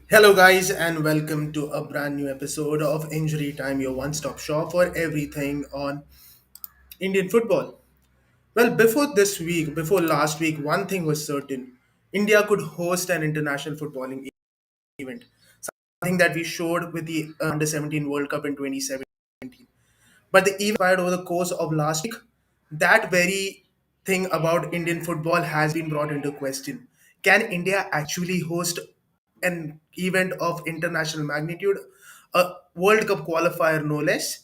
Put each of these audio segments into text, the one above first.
Hello, guys, and welcome to a brand new episode of Injury Time, your one stop shop for everything on Indian football. Well, before last week, one thing was certain: India could host an international footballing event, something that we showed with the Under 17 World Cup in 2017. But the event transpired over the course of last week. That very thing about Indian football has been brought into question. Can India actually host an event of international magnitude, a World Cup qualifier, no less?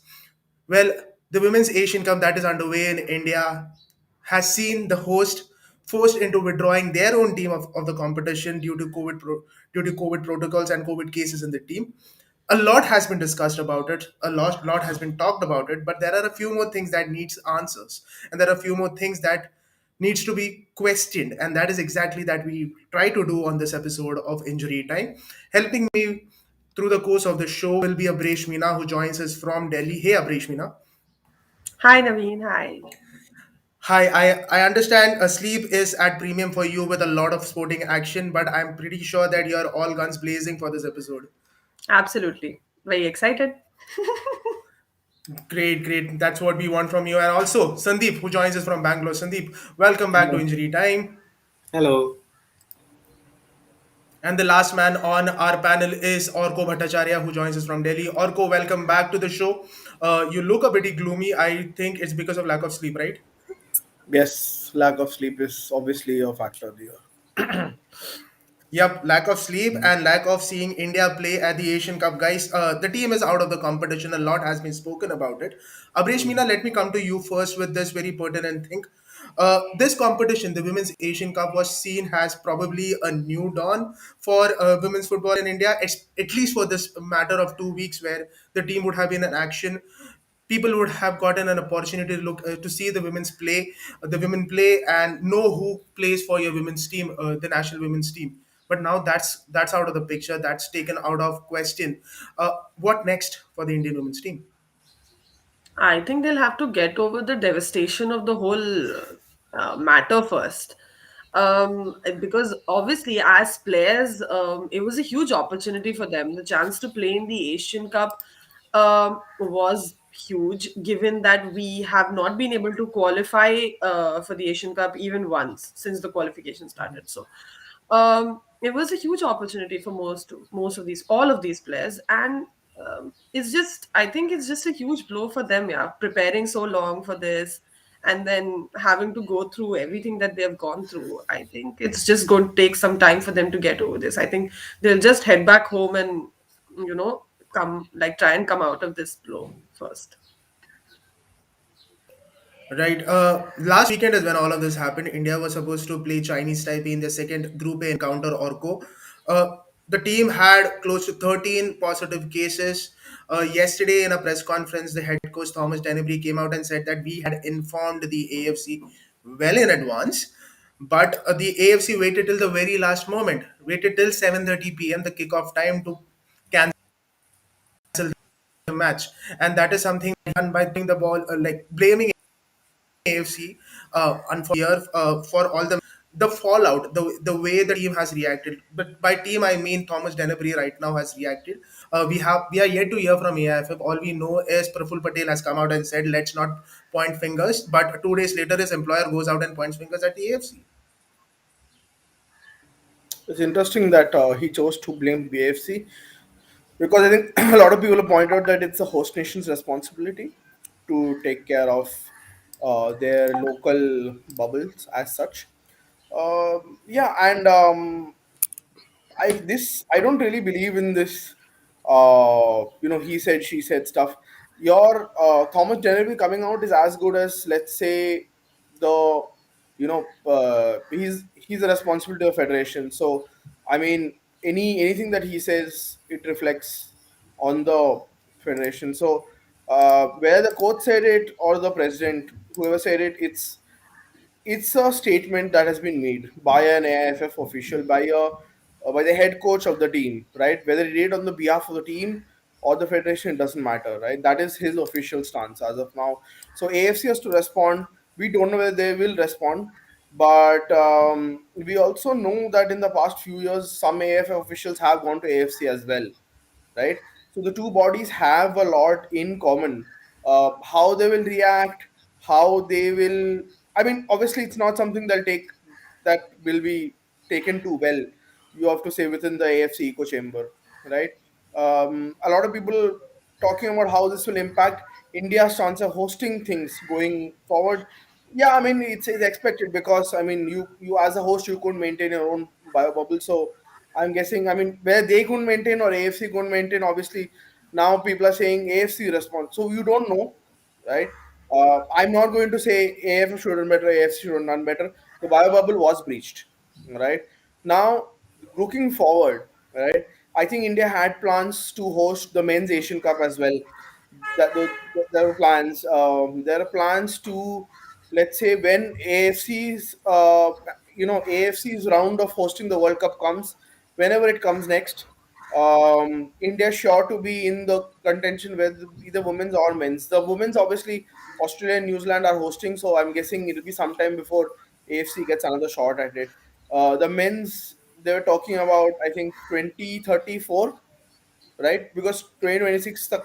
Well, the Women's Asian Cup that is underway in India has seen the host forced into withdrawing their own team of the competition due to COVID protocols and COVID cases in the team. A lot has been discussed about it. A lot has been talked about it, but there are a few more things that needs answers, and there are a few more things that needs to be questioned, and that is exactly that we try to do on this episode of Injury Time. Helping me through the course of the show will be Abresh Meena, who joins us from Delhi. Hey, Abresh Meena. Hi Naveen, hi. Hi, I understand sleep is at premium for you with a lot of sporting action, but I'm pretty sure that you're all guns blazing for this episode. Absolutely. Very excited. Great, great. That's what we want from you. And also, Sandeep, who joins us from Bangalore. Sandeep, welcome back to Hello. Injury Time. Hello. And the last man on our panel is Orko Bhattacharya, who joins us from Delhi. Orko, welcome back to the show. You look a bit gloomy. I think it's because of lack of sleep, right? Yes, lack of sleep is obviously a factor here. Yep, lack of sleep and lack of seeing India play at the Asian Cup. Guys, the team is out of the competition. A lot has been spoken about it. Abresh Meena, let me come to you first with this very pertinent thing. This competition, the Women's Asian Cup, was seen as probably a new dawn for women's football in India, at least for this matter of 2 weeks where the team would have been in action. People would have gotten an opportunity to look to see the women play, and know who plays for your women's team, the national women's team. But now that's out of the picture. That's taken out of question. What next for the Indian women's team? I think they'll have to get over the devastation of the whole matter first. Because obviously, as players, it was a huge opportunity for them. The chance to play in the Asian Cup was huge, given that we have not been able to qualify for the Asian Cup even once since the qualification started. So, it was a huge opportunity for most of these all of these players, and it's just I think it's just a huge blow for them, yeah, preparing so long for this and then having to go through everything that they've gone through. I think it's just going to take some time for them to get over this. I think they'll just head back home and you know come like try and come out of this blow first. Right. Last weekend is when all of this happened. India was supposed to play Chinese Taipei in their second Group A encounter, Orco. The team had close to 13 positive cases. Yesterday, in a press conference, the head coach Thomas Dennery came out and said that we had informed the AFC well in advance, but the AFC waited till the very last moment, waited till 7:30 p.m., the kickoff time, to cancel the match, and that is something done by putting the ball, like blaming AFC, unfortunately, for all the fallout, the way the team has reacted. But by team, I mean Thomas Dennery right now has reacted. We are yet to hear from AIFF. All we know is Praful Patel has come out and said, let's not point fingers. But 2 days later, his employer goes out and points fingers at the AFC. It's interesting that he chose to blame BFC because I think a lot of people have pointed out that it's a host nation's responsibility to take care of their local bubbles as such. Yeah, and I don't really believe in this. He said she said stuff. Your Thomas Dennerby coming out is as good as, let's say, the he's a responsibility of federation. So I mean, anything that he says, it reflects on the federation. So whether the coach said it or the president, whoever said it, it's a statement that has been made by an AIFF official, by the head coach of the team, right? Whether he did it on the behalf of the team or the federation, it doesn't matter, right? That is his official stance as of now. So AFC has to respond. We don't know whether they will respond, But we also know that in the past few years, some AFF officials have gone to AFC as well, right? So the two bodies have a lot in common. How they will react, how they will. I mean, obviously, it's not something that will be taken too well. You have to say within the AFC echo chamber, right? A lot of people talking about how this will impact India's chance of hosting things going forward. Yeah, I mean it's expected because I mean you as a host you couldn't maintain your own bio bubble, so I'm guessing, I mean, where they couldn't maintain or AFC couldn't maintain, obviously now people are saying AFC response. So you don't know, right? I'm not going to say AFC should have done better, AFC should have done better. The bio bubble was breached, right? Now, looking forward, right? I think India had plans to host the men's Asian Cup as well. There were plans. There are plans to, let's say, when AFC's round of hosting the World Cup comes, whenever it comes next, India sure to be in the contention with either women's or men's. The women's, obviously, Australia and New Zealand are hosting, so I'm guessing it'll be sometime before AFC gets another shot at it. The men's, they're talking about, I think, 2034, right? Because 2026 the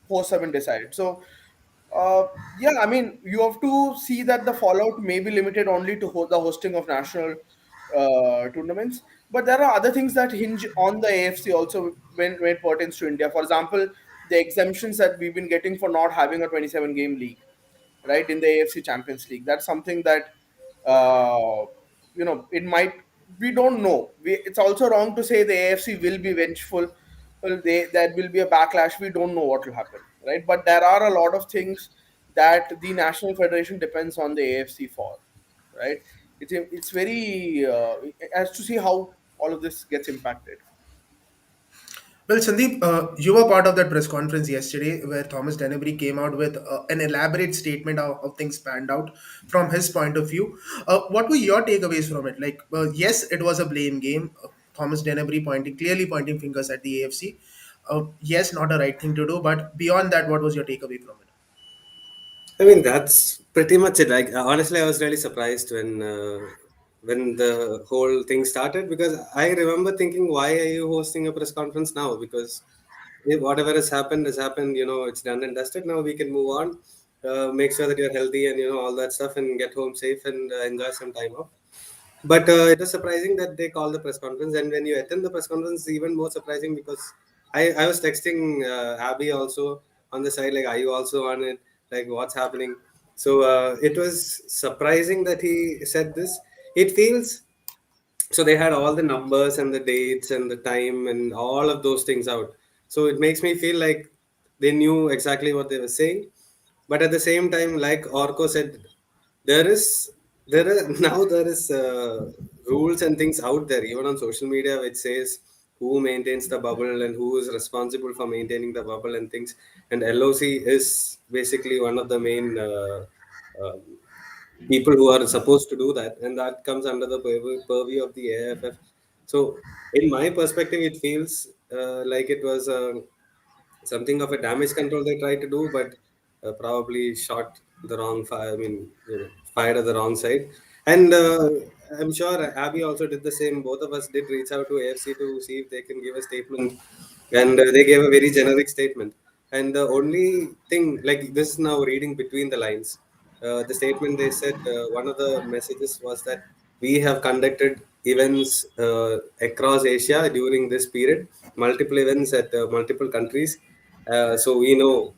hosts have been decided. So uh, yeah, I mean, you have to see that the fallout may be limited only to the hosting of national tournaments, but there are other things that hinge on the AFC also when it pertains to India. For example, the exemptions that we've been getting for not having a 27 game league, right, in the AFC Champions League. That's something that uh, it might. We don't know. It's also wrong to say the AFC will be vengeful. Well, that will be a backlash. We don't know what will happen, right? But there are a lot of things that the national federation depends on the AFC for, right? It's very as to see how all of this gets impacted. Well, Sandeep, you were part of that press conference yesterday where Thomas Dennebury came out with an elaborate statement of how things panned out from his point of view. What were your takeaways from it? Like, yes, it was a blame game. Thomas Dennebury clearly pointing fingers at the AFC. Yes, not a right thing to do. But beyond that, what was your takeaway from it? I mean, that's pretty much it. Like, honestly, I was really surprised when the whole thing started because I remember thinking, why are you hosting a press conference now? Because whatever has happened. You know, it's done and dusted. Now we can move on. Make sure that you're healthy and all that stuff, and get home safe and enjoy some time off. But it was surprising that they called the press conference, and when you attend the press conference, it's even more surprising because I was texting Abby also on the side, like, are you also on it? Like, what's happening? So it was surprising that he said this. It feels so they had all the numbers and the dates and the time and all of those things out. So it makes me feel like they knew exactly what they were saying. But at the same time, like Orko said, there is there is rules and things out there even on social media which says who maintains the bubble and who is responsible for maintaining the bubble and things. And LOC is basically one of the main uh, people who are supposed to do that, and that comes under the purview of the AFF. So, in my perspective, it feels like it was something of a damage control they tried to do, but probably shot the wrong fire. I mean, fired at the wrong side. And I'm sure Abby also did the same. Both of us did reach out to AFC to see if they can give a statement, and they gave a very generic statement. And the only thing, like this, is now reading between the lines, the statement they said, one of the messages was that we have conducted events across Asia during this period, multiple events at multiple countries. So we know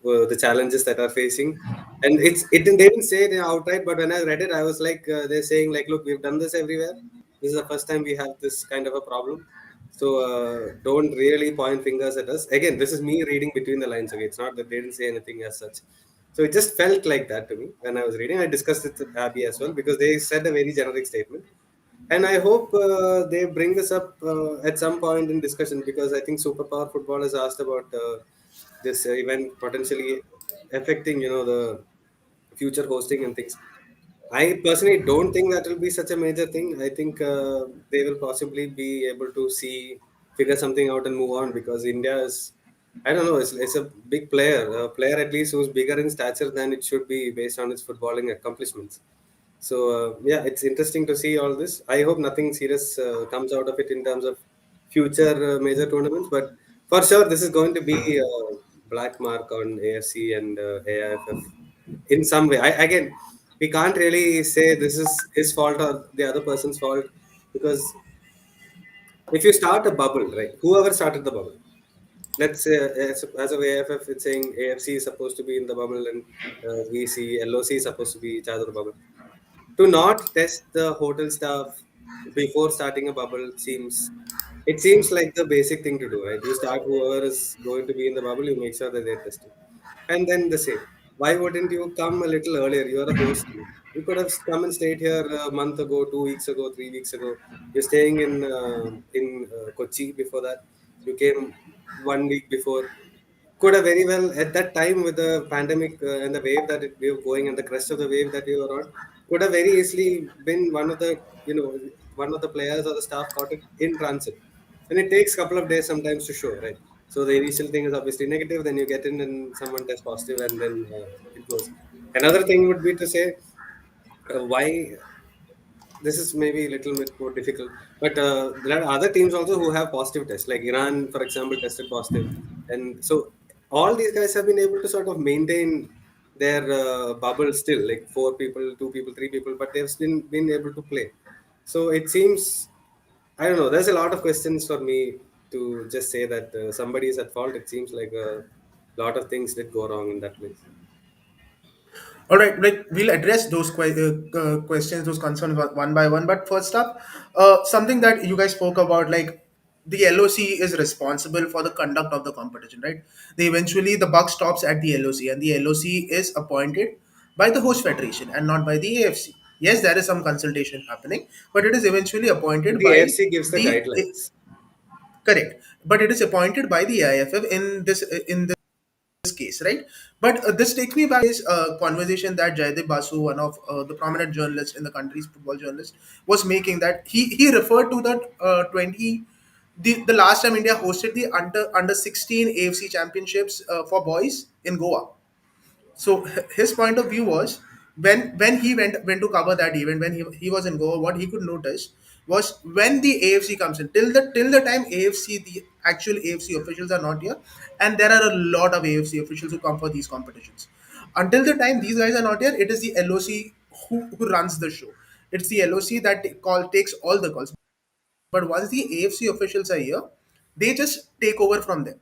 the challenges that are facing. And they didn't say it outright, but when I read it, I was like, they're saying, like, look, we've done this everywhere. This is the first time we have this kind of a problem. So don't really point fingers at us. Again, this is me reading between the lines. Okay, it's not that they didn't say anything as such. So it just felt like that to me when I was reading. I discussed it with Abby as well because they said a very generic statement. And I hope they bring this up at some point in discussion because I think Superpower Football has asked about this event potentially affecting, the future hosting and things. I personally don't think that will be such a major thing. I think they will possibly be able to figure something out and move on because India is, I don't know, it's a big player, a player at least who's bigger in stature than it should be based on its footballing accomplishments. So yeah, it's interesting to see all this. I hope nothing serious comes out of it in terms of future major tournaments, but for sure this is going to be a black mark on AFC and AIFF in some way. Again, we can't really say this is his fault or the other person's fault, because if you start a bubble, right? Whoever started the bubble, let's say as of AFF, it's saying AFC is supposed to be in the bubble, and we see LOC is supposed to be each other bubble. To not test the hotel staff before starting a bubble seems like the basic thing to do, right? You start whoever is going to be in the bubble, you make sure that they're tested. And then the same. Why wouldn't you come a little earlier? You're a host team. You could have come and stayed here a month ago, 2 weeks ago, 3 weeks ago. You're staying in Kochi before that. You came 1 week before. Could have very well at that time with the pandemic and the wave that we were going and the crest of the wave that we were on, could have very easily been one of the you know one of the players or the staff caught it in transit, and it takes a couple of days sometimes to show, right? So the initial thing is obviously negative, then you get in and someone tests positive, and then it goes. Another thing would be to say why this is maybe a little bit more difficult, but there are other teams also who have positive tests, like Iran, for example, tested positive, and so all these guys have been able to sort of maintain their bubble still, like 4 people, 2 people, 3 people, but they've been able to play. So it seems, I don't know. There's a lot of questions for me to just say that somebody is at fault. It seems like a lot of things did go wrong in that place. All right, like we'll address those questions, those concerns one by one. But first up, something that you guys spoke about, like the LOC is responsible for the conduct of the competition, right? They eventually the buck stops at the LOC, and the LOC is appointed by the host federation and not by the AFC. Yes, there is some consultation happening, but it is eventually appointed The by AFC gives the the guidelines. correct, but it is appointed by the IFF in this case, right? But this takes me back to this conversation that Jaydeep Basu, one of the prominent journalists in the country's football journalist, was making. That he referred to that 20 the last time India hosted the under 16 AFC championships for boys in Goa. So his point of view was when he went to cover that event when he was in Goa, what he could notice was when the AFC comes in till the time AFC the actual AFC officials are not here, and there are a lot of AFC officials who come for these competitions. Until the time these guys are not here, it is the LOC who runs the show. It's the LOC that takes all the calls. But once the AFC officials are here, they just take over from them.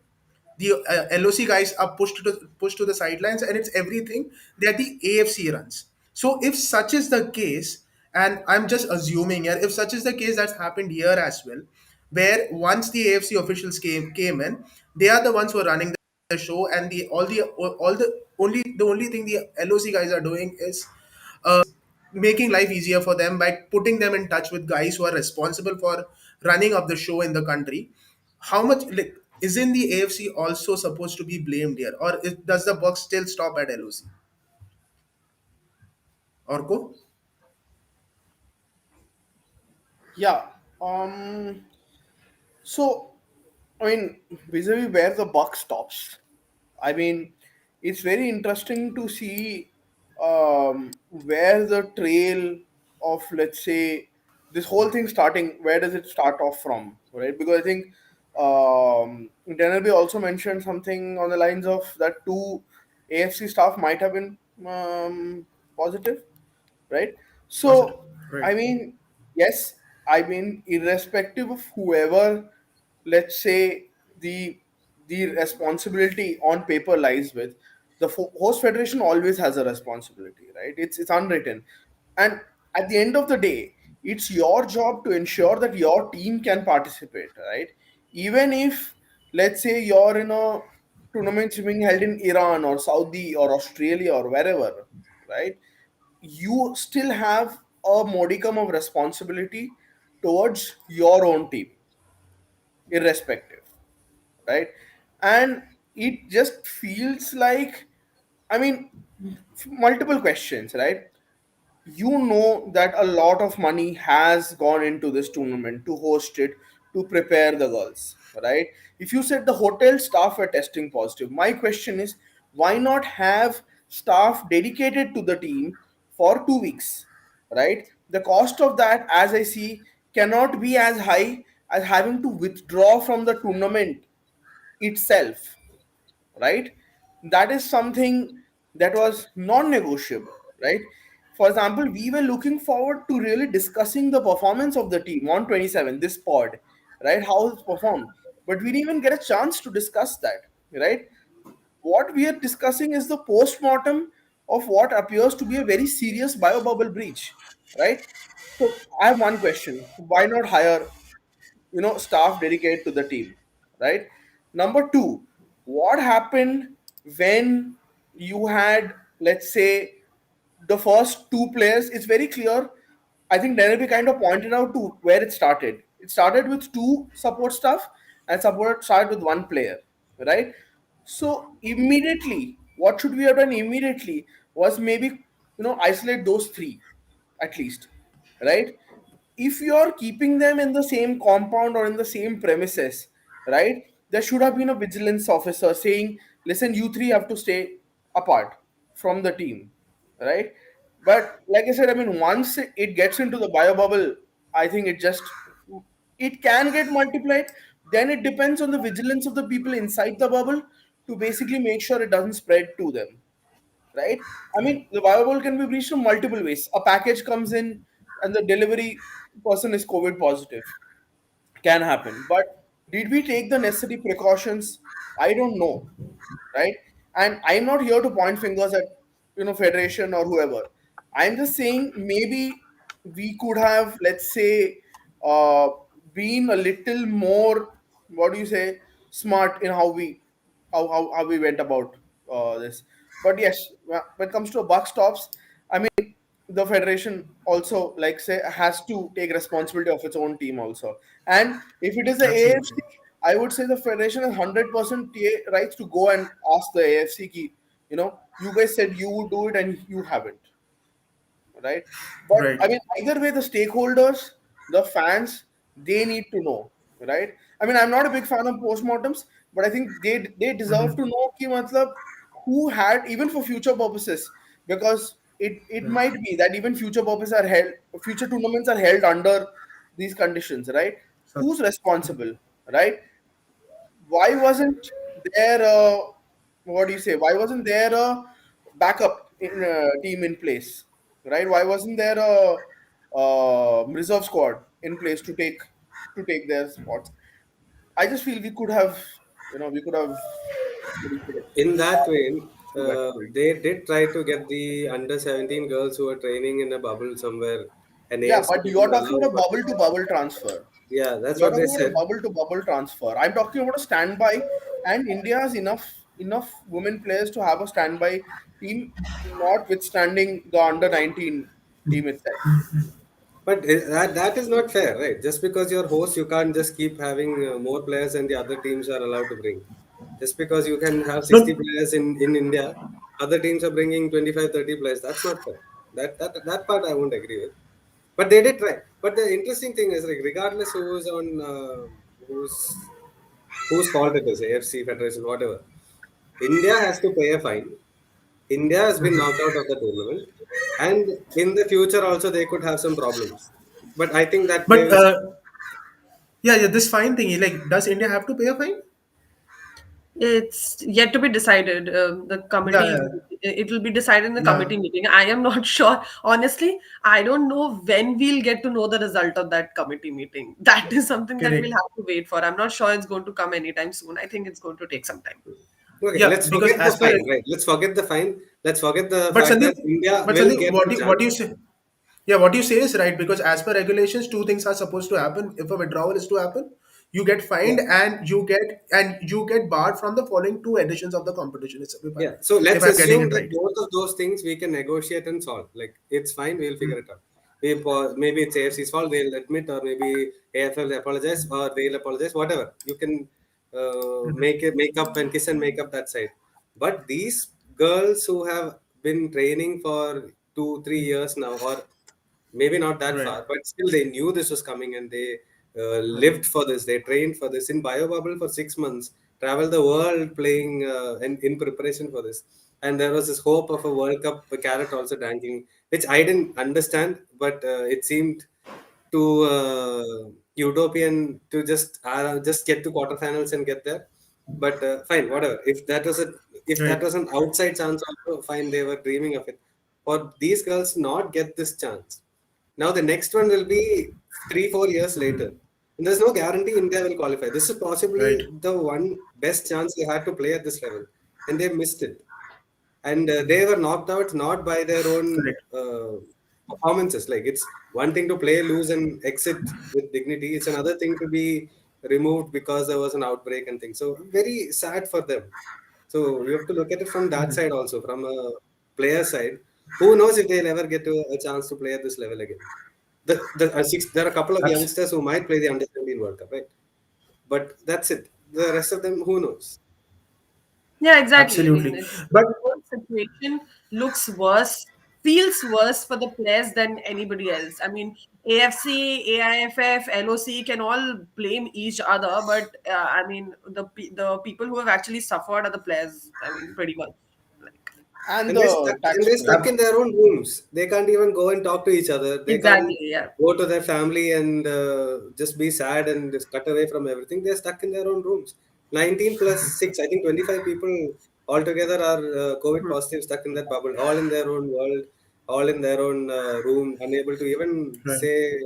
The LOC guys are pushed to the sidelines, and it's everything that the AFC runs. So if such is the case, and I'm just assuming here, if such is the case, that's happened here as well, where once the AFC officials came in, they are the ones who are running the show, and the only thing the LOC guys are doing is making life easier for them by putting them in touch with guys who are responsible for running up the show in the country. How much, like, isn't the AFC also supposed to be blamed here, or does the buck still stop at LOC? Orko? Yeah. Um. So, I mean, vis-a-vis where the buck stops. I mean, it's very interesting to see where the trail of, let's say, this whole thing starting. Where does it start off from, right? Because I think Dennerby also mentioned something on the lines of that two AFC staff might have been positive, right? Positive. So, Right. I mean, yes, I mean, irrespective of whoever, let's say, the the responsibility on paper lies with, the host federation always has a responsibility, right? It's unwritten, and at the end of the day, it's your job to ensure that your team can participate, right? Even if, let's say, you're in a tournament being held in Iran or Saudi or Australia or wherever, right? You still have a modicum of responsibility towards your own team, irrespective, right? And it just feels like, I mean, multiple questions, right? You know that a lot of money has gone into this tournament to host it, to prepare the girls, right? If you said the hotel staff are testing positive, my question is, why not have staff dedicated to the team for 2 weeks? right? The cost of that, as I see, cannot be as high as having to withdraw from the tournament itself, right? That is something that was non-negotiable, right? For example, we were looking forward to really discussing the performance of the team on 27, this pod, right? How it's performed, but we didn't even get a chance to discuss that, right? What we are discussing is the post-mortem of what appears to be a very serious biobubble breach, right? So I have one question: why not hire staff dedicated to the team, right? Number two, what happened when you had, let's say, the first two players? It's very clear. I think Denery kind of pointed out to where it started. It started with two support staff, and support started with one player, right? So immediately, what should we have done immediately was maybe isolate those three at least, right? If you're keeping them in the same compound or in the same premises, right, there should have been a vigilance officer saying, listen, you three have to stay apart from the team, right? But like I said, I mean, once it gets into the bio bubble, I think it can get multiplied. Then it depends on the vigilance of the people inside the bubble to basically make sure it doesn't spread to them, right? I mean, the viable can be reached in multiple ways. A package comes in and the delivery person is COVID positive. Can happen. But did we take the necessary precautions? I don't know, right? And I'm not here to point fingers at federation or whoever. I'm just saying maybe we could have, let's say, uh, been a little more, what do you say, smart in how we went about this. But yes, when it comes to a buck stops, I mean, the federation also, like say, has to take responsibility of its own team also. And if it is the AFC, Absolutely. I would say the federation has 100% rights to go and ask the AFC ki, you guys said you would do it and you haven't, right? But Right. I mean, either way, the stakeholders, the fans, they need to know, right? I mean, I'm not a big fan of postmortems, but I think they deserve to know ki, matlab, who had, even for future purposes, because it Right. might be that even future tournaments are held under these conditions, right? So, Who's responsible, right? Why wasn't there what do you say? Why wasn't there a backup team in place, right? Why wasn't there a reserve squad in place to take their spots? I just feel we could have, In that vein, do better. they did try to get the under 17 girls who were training in a bubble somewhere, an Yeah, AFC but team you're would talking allow about for. a bubble to bubble transfer. Yeah, that's You're what they talking about a said. bubble to bubble transfer. I'm talking about a standby, and India has enough women players to have a standby team, notwithstanding the under 19 team itself. But that is not fair, right? Just because you're host, you can't just keep having more players and the other teams are allowed to bring. Just because you can have 60 no, players in India, other teams are bringing 25, 30 players. That's not fair. That part I won't agree with. But they did try. But the interesting thing is, like, regardless who's on, who's whose fault it is, AFC Federation, whatever, India has to pay a fine. India has been knocked out of the tournament, and in the future also they could have some problems. But I think that they but will. yeah, yeah, this fine thing, like, does India have to pay a fine? It's yet to be decided. The Yeah, committee, yeah, it will be decided in the yeah. committee meeting. I am not sure. Honestly, I don't know when we'll get to know the result of that committee meeting. That is something that we'll Correct. have to wait for. I'm not sure it's going to come anytime soon. I think it's going to take some time. Okay, Yeah, let's because forget the as per, fine, right? Let's forget the fine. Let's forget the but fact Sandeep, that India but will Sandeep, get what the do you, what do you chance. say? Yeah, what you say is right because as per regulations, two things are supposed to happen. If a withdrawal is to happen, you get Yeah, fined and you get barred from the following two editions of the competition. yeah. So If let's I'm getting assume it that right. both of those things we can negotiate and solve. Like, it's fine, we'll figure it out. Maybe it's AFC's fault, they'll admit, or maybe AFL apologize, or they'll apologize. Whatever, you can make up and kiss and make up that side. But these girls who have been training for 2 3 years now, or maybe not that Right. far, but still they knew this was coming and they Right. lived for this. They trained for this in BioBubble for 6 months, traveled the world playing in preparation for this. And there was this hope of a World Cup carrot also dangling. which I didn't understand, but it seemed too utopian to just get to quarterfinals and get there. But fine, whatever. If that Right. was an outside chance, also fine. They were dreaming of it. For these girls not get this chance, now the next one will be 3 4 years later. And there's no guarantee India will qualify. This is Right. possibly the one best chance they had to play at this level, and they missed it. And they were knocked out not by their own Correct. performances. Like, it's one thing to play, lose, and exit with dignity. It's another thing to be removed because there was an outbreak and things. So very sad for them. So we have to look at it from that side also, from a player side. Who knows if they'll ever get to a chance to play at this level again? There are a couple of Abs- youngsters who might play the under 17 World Cup, right? But that's it. The rest of them, who knows? Yeah, exactly. I mean, Absolutely. the But whole situation looks worse, feels worse for the players than anybody else. I mean, AFC, AIFF, LOC can all blame each other, but I mean, the people who have actually suffered are the players. I mean, pretty much. Like, And And they're the stuck, and they're taxpayers. stuck ab- in their own rooms. They can't even go and talk to each other. They can't exactly. Yeah. go to their family and just be sad and just cut away from everything. They're stuck in their own rooms. 19 plus 6, I think 25 people altogether are COVID Hmm. positive, stuck in that bubble, all in their own world, all in their own room, unable to even right. say,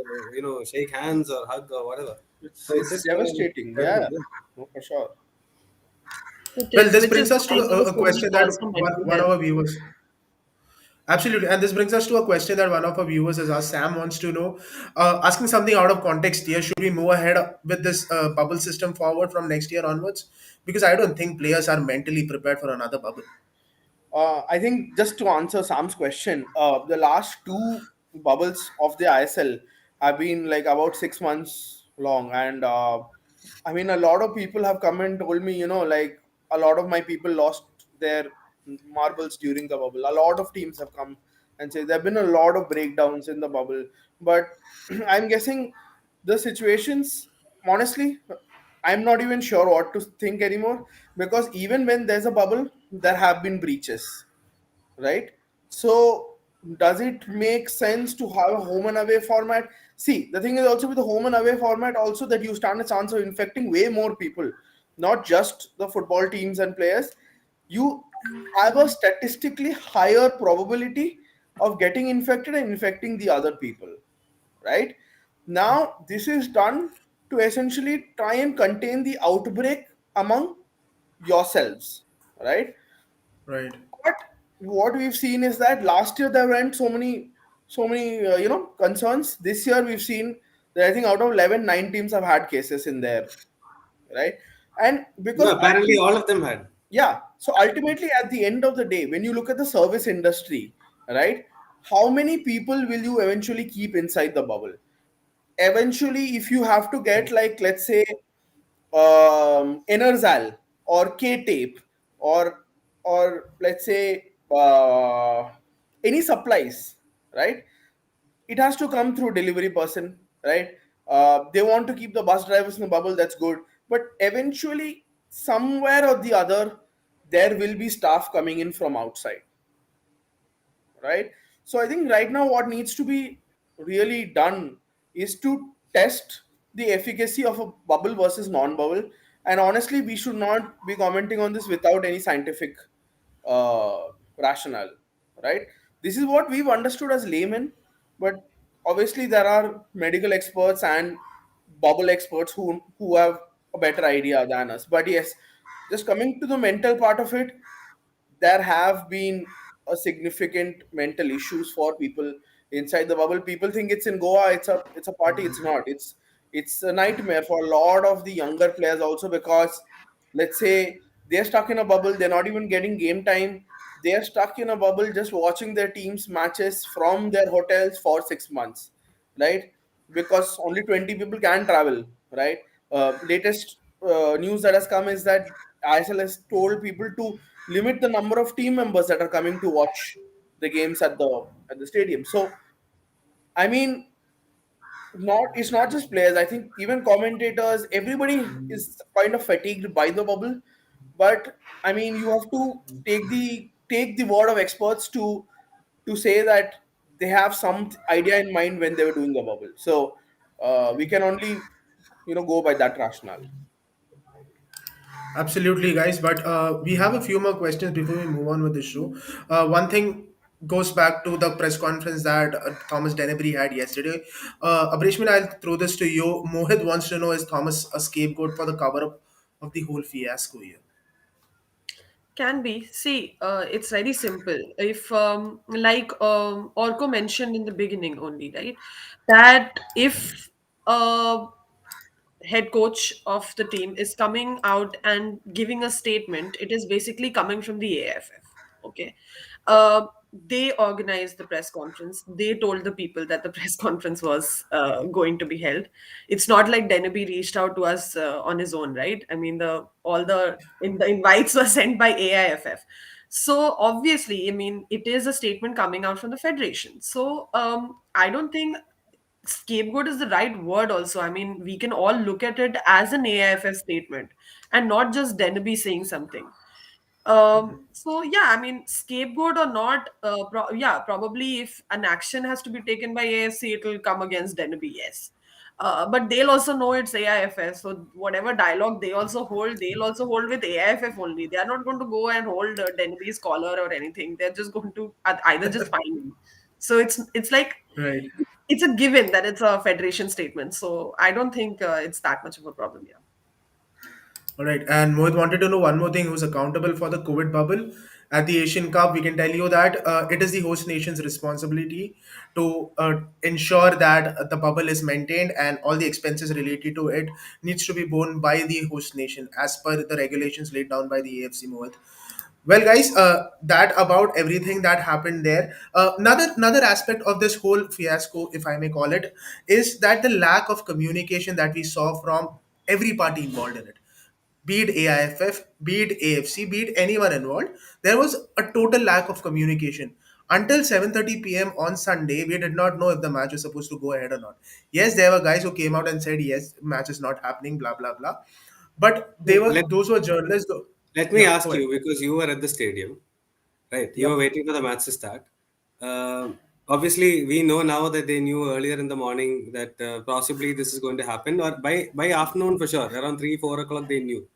shake hands or hug or whatever. So it's It's just devastating. terrible. Yeah, Yeah. no, for sure. It Well, is, this which is brings us to why we a should be question that also mental one of health. our viewers. Absolutely. And this brings us to a question that one of our viewers has asked. Sam wants to know, asking something out of context here, should we move ahead with this bubble system forward from next year onwards? Because I don't think players are mentally prepared for another bubble. I think just to answer Sam's question, the last two bubbles of the ISL have been like about 6 months long, and I mean, a lot of people have come and told me, like a lot of my people lost their marbles during the bubble. A lot of teams have come and say there have been a lot of breakdowns in the bubble, but I'm guessing the situations, honestly, I'm not even sure what to think anymore, because even when there's a bubble, there have been breaches, right? So, does it make sense to have a home and away format? See, the thing is also with the home and away format, also that you stand a chance of infecting way more people, not just the football teams and players. You have a statistically higher probability of getting infected and infecting the other people, right? Now, this is done to essentially try and contain the outbreak among yourselves, right? Right. But what we've seen is that last year there weren't so many concerns. This year we've seen that I think out of 11, 9 teams have had cases in there, right? And No, because apparently all of them had. yeah, so ultimately at the end of the day, when you look at the service industry, right, how many people will you eventually keep inside the bubble? Eventually, if you have to get, like, let's say, Enerzal or K-tape, or let's say any supplies, right? It has to come through delivery person, right? They want to keep the bus drivers in the bubble, that's good, but eventually somewhere or the other there will be staff coming in from outside, right? So I think right now what needs to be really done is to test the efficacy of a bubble versus non-bubble. And honestly, we should not be commenting on this without any scientific uh, rationale, right? This is what we've understood as laymen, but obviously there are medical experts and bubble experts who have a better idea than us. But yes, just coming to the mental part of it, there have been a significant mental issues for people inside the bubble. People think it's in Goa, it's a party. It's not. It's a nightmare for a lot of the younger players also, because let's say they're stuck in a bubble, they're not even getting game time. They're stuck in a bubble just watching their team's matches from their hotels for 6 months, right? Because only 20 people can travel, right? Latest news that has come is that ISL has told people to limit the number of team members that are coming to watch the games at the stadium. So I mean, not it's not just players. I think even commentators, everybody is kind of fatigued by the bubble. But I mean, you have to take the word of experts to say that they have some idea in mind when they were doing the bubble. So we can only go by that rationale. Absolutely, guys. But we have a few more questions before we move on with the show. One thing goes back to the press conference that Thomas Dennebury had yesterday. Abrishman, I'll throw this to you. Mohit wants to know, is Thomas a scapegoat for the cover up of the whole fiasco here? Can be. See, it's very simple. If, like Orko mentioned in the beginning only, right, that if head coach of the team is coming out and giving a statement, it is basically coming from the AFF. Okay. They organized the press conference. They told the people that the press conference was going to be held. It's not like Deneby reached out to us on his own, right? I mean, the invites were sent by AIFF. So obviously, I mean, it is a statement coming out from the federation. So I don't think scapegoat is the right word also. I mean, we can all look at it as an AIFF statement and not just Deneby saying something. So yeah, I mean, scapegoat or not, yeah, probably if an action has to be taken by AFC, it will come against Deneby, yes. But they'll also know it's AIFF, so whatever dialogue they'll also hold with AIFF only. They are not going to go and hold Deneby's collar or anything. They're just going to either just fine him. So it's like Right. it's a given that it's a federation statement. So I don't think it's that much of a problem. Yeah. All right. And Mohit wanted to know one more thing: who's accountable for the COVID bubble at the Asian Cup? We can tell you that it is the host nation's responsibility to ensure that the bubble is maintained and all the expenses related to it needs to be borne by the host nation as per the regulations laid down by the AFC, Mohit. Well, guys, that about everything that happened there. Another aspect of this whole fiasco, if I may call it, is that the lack of communication that we saw from every party involved in it, be it AIFF, be it AFC, be it anyone involved. There was a total lack of communication. Until 7:30 p.m. on Sunday, we did not know if the match was supposed to go ahead or not. Yes, there were guys who came out and said, yes, match is not happening, blah, blah, blah. But they were Let those were journalists. Let me Yeah, ask go ahead. you, because you were at the stadium, right? You were Yep. waiting for the match to start. Obviously, we know now that they knew earlier in the morning that possibly this is going to happen, or by afternoon for sure, around 3 4 o'clock they knew.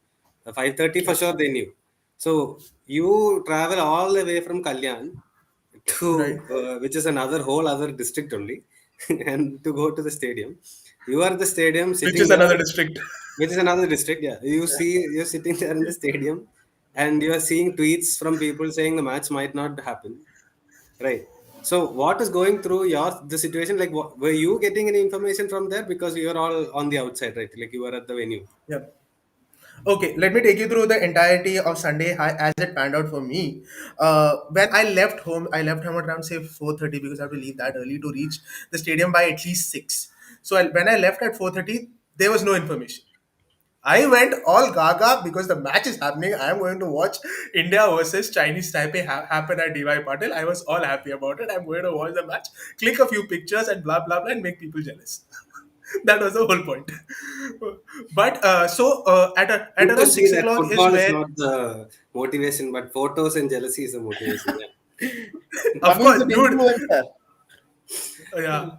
5:30 for Yep. sure they knew. So you travel all the way from Kalyan Right. to which is another whole other district only, and to go to the stadium. You are at the stadium Which sitting is there, another district. which is another district. Yeah, you're sitting there in the stadium, and you are seeing tweets from people saying the match might not happen. Right. So, what is going through the situation? Like, were you getting any information from there because you are all on the outside, right? Like you were at the venue. Yep. Okay, let me take you through the entirety of Sunday as it panned out for me. When I left home at around say 4:30 because I have to leave that early to reach the stadium by at least 6. So when I left at 4:30, there was no information. I went all gaga because the match is happening. I am going to watch India versus Chinese Taipei happen at DY Patil. I was all happy about it. I'm going to watch the match, click a few pictures, and blah blah blah, and make people jealous. That was the whole point. But at Good to around see six that o'clock is football is where, not the motivation, but photos and jealousy is the motivation. Yeah. of Ravi is course, an dude. influencer. Yeah,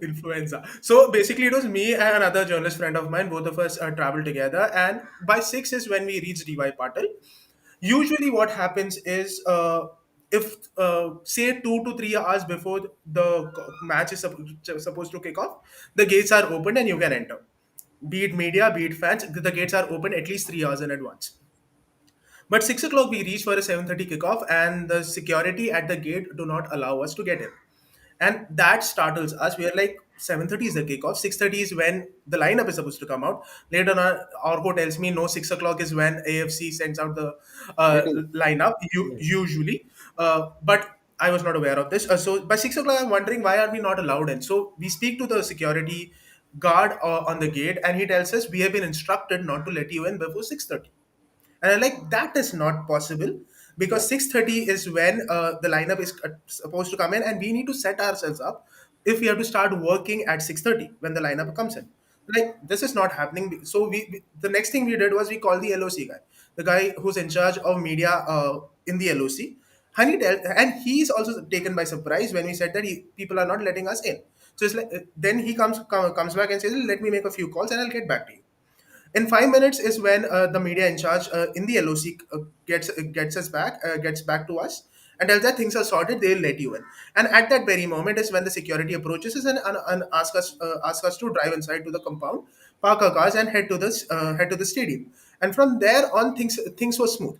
influenza. So basically, it was me and another journalist friend of mine. Both of us traveled together, and by 6 is when we reached DY Patil. Usually, what happens is, if say 2 to 3 hours before the match is supposed to kick off, the gates are opened and you can enter. Be it media, be it fans, the gates are open at least 3 hours in advance. But 6 o'clock we reach for a 7:30 kickoff, and the security at the gate do not allow us to get in, and that startles us. We are like 7:30 is the kickoff. 6:30 is when the lineup is supposed to come out. Later on, Orko tells me no, 6 o'clock is when AFC sends out the It is. lineup. Yeah. Usually, but I was not aware of this. So by 6 o'clock, I'm wondering why are we not allowed in. So we speak to the security guard on the gate, and he tells us we have been instructed not to let you in before 6:30. And I'm like, that is not possible Yeah. because 6:30 is when the lineup is supposed to come in, and we need to set ourselves up if we have to start working at 6:30 when the lineup comes in. Like, this is not happening. So the next thing we did was we called the LOC guy, the guy who's in charge of media in the LOC. And he's also taken by surprise when we said that people are not letting us in. So it's like, then he comes back and says, let me make a few calls and I'll get back to you. In 5 minutes is when the media in charge in the LOC gets back to us and tells that things are sorted, they'll let you in. And at that very moment is when the security approaches us and ask us to drive inside to the compound, park our cars, and head to the stadium. And from there on, things were smooth.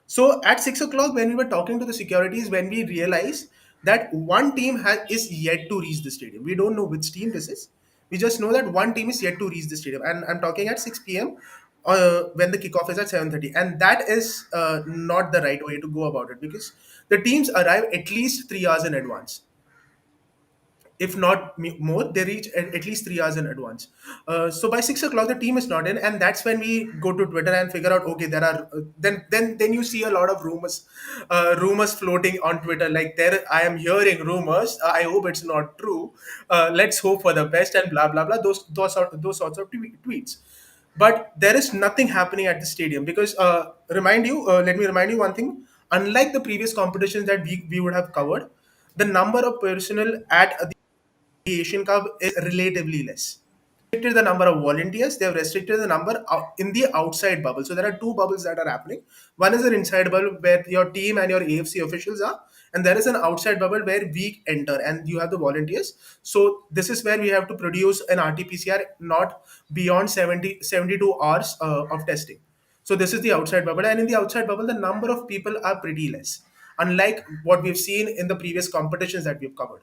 So at 6 o'clock, when we were talking to the securities, when we realized that one team is yet to reach the stadium. We don't know which team this is. We just know that one team is yet to reach the stadium. And I'm talking at 6 p.m. When the kickoff is at 7:30. And that is not the right way to go about it, because the teams arrive at least 3 hours in advance. If not more, they reach at least 3 hours in advance. So by 6 o'clock the team is not in, and that's when we go to Twitter and figure out, okay, there are then you see a lot of rumors floating on Twitter, like, there I am hearing rumors, I hope it's not true, let's hope for the best, and blah blah blah, those sorts of tweets. But there is nothing happening at the stadium, because let me remind you one thing. Unlike the previous competitions that we would have covered, the number of personnel at the Asian Cup is relatively less. Restricted the number of volunteers. They have restricted the number in the outside bubble. So there are two bubbles that are happening. One is an inside bubble where your team and your AFC officials are, and there is an outside bubble where we enter and you have the volunteers. So this is where we have to produce an RT-PCR not beyond 72 hours of testing. So this is the outside bubble, and in the outside bubble, the number of people are pretty less, unlike what we've seen in the previous competitions that we've covered.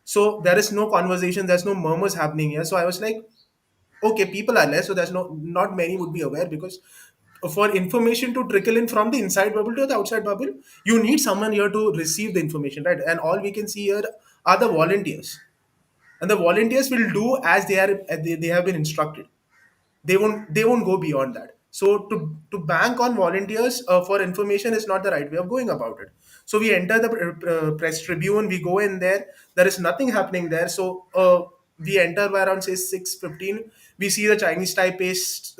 So there is no conversation, there's no murmurs happening here. So I was like, okay, people are less, so there's not many would be aware, because for information to trickle in from the inside bubble to the outside bubble, you need someone here to receive the information, right? And all we can see here are the volunteers, and the volunteers will do as they have been instructed. They won't go beyond that. So to bank on volunteers for information is not the right way of going about it. So we enter the press tribune, we go in there is nothing happening there. So we enter by around say 6:15. We see the Chinese Taipei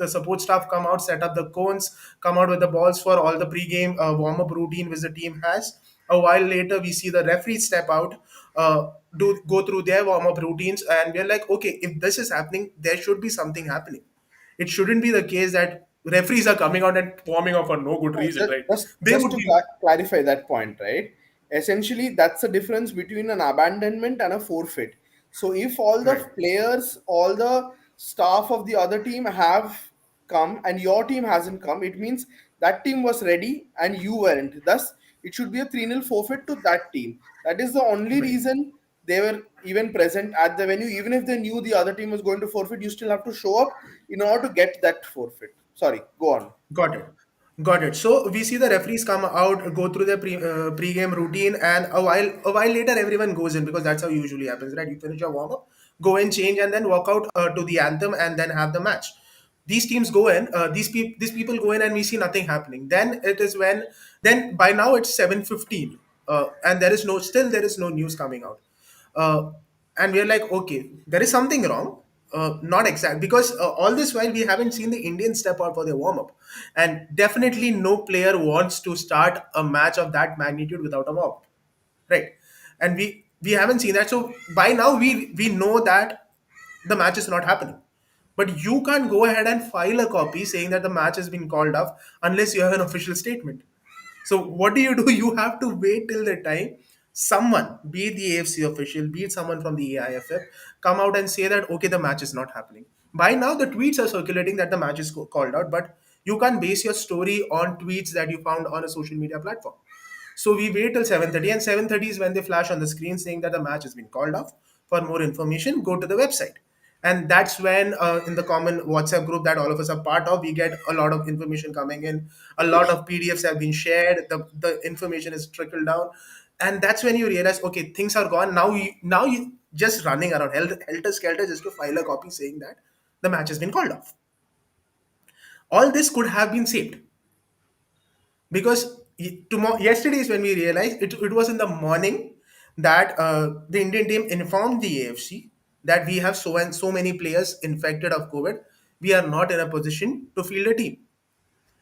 support staff come out, set up the cones, come out with the balls for all the pre-game warm-up routine which the team has. A while later, we see the referees step out, do go through their warm-up routines, and we're like, okay, if this is happening, there should be something happening. It shouldn't be the case that referees are coming out and warming up for no good reason, right? They Just would to be clarify that point, right? Essentially, that's the difference between an abandonment and a forfeit. So, if all the right. players, all the staff of the other team have come and your team hasn't come, it means that team was ready and you weren't. Thus, it should be a 3-0 forfeit to that team. That is the only Right. reason they were even present at the venue. Even if they knew the other team was going to forfeit, you still have to show up in order to get that forfeit. Sorry, go on. Got it. Got it. So we see the referees come out, go through their pre-game routine, and a while later, everyone goes in, because that's how usually happens, right? You finish your warm up, go in, change, and then walk out to the anthem, and then have the match. These teams go in, these people go in, and we see nothing happening. Then by now it's 7:15, and there is no news coming out. Uh, and we're like, okay, there is something wrong. Not exact, because all this while we haven't seen the Indians step out for their warm up, and definitely no player wants to start a match of that magnitude without a warm up, right? And we haven't seen that. So by now we know that the match is not happening. But you can't go ahead and file a copy saying that the match has been called off unless you have an official statement. So what do? You have to wait till the time someone, be it the AFC official, be it someone from the AIFF, come out and say that, okay, the match is not happening. By now, the tweets are circulating that the match is called out, but you can't base your story on tweets that you found on a social media platform. So we wait till 7:30, and 7:30 is when they flash on the screen saying that the match has been called off. For more information, go to the website. And that's when, in the common WhatsApp group that all of us are part of, we get a lot of information coming in. A lot of PDFs have been shared. The information is trickled down, and that's when you realize, okay, things are gone. Now you just running around helter skelter just to file a copy saying that the match has been called off. All this could have been saved, because tomorrow yesterday is when we realized it was in the morning that the Indian team informed the AFC that we have so and so many players infected of COVID. We are not in a position to field a team.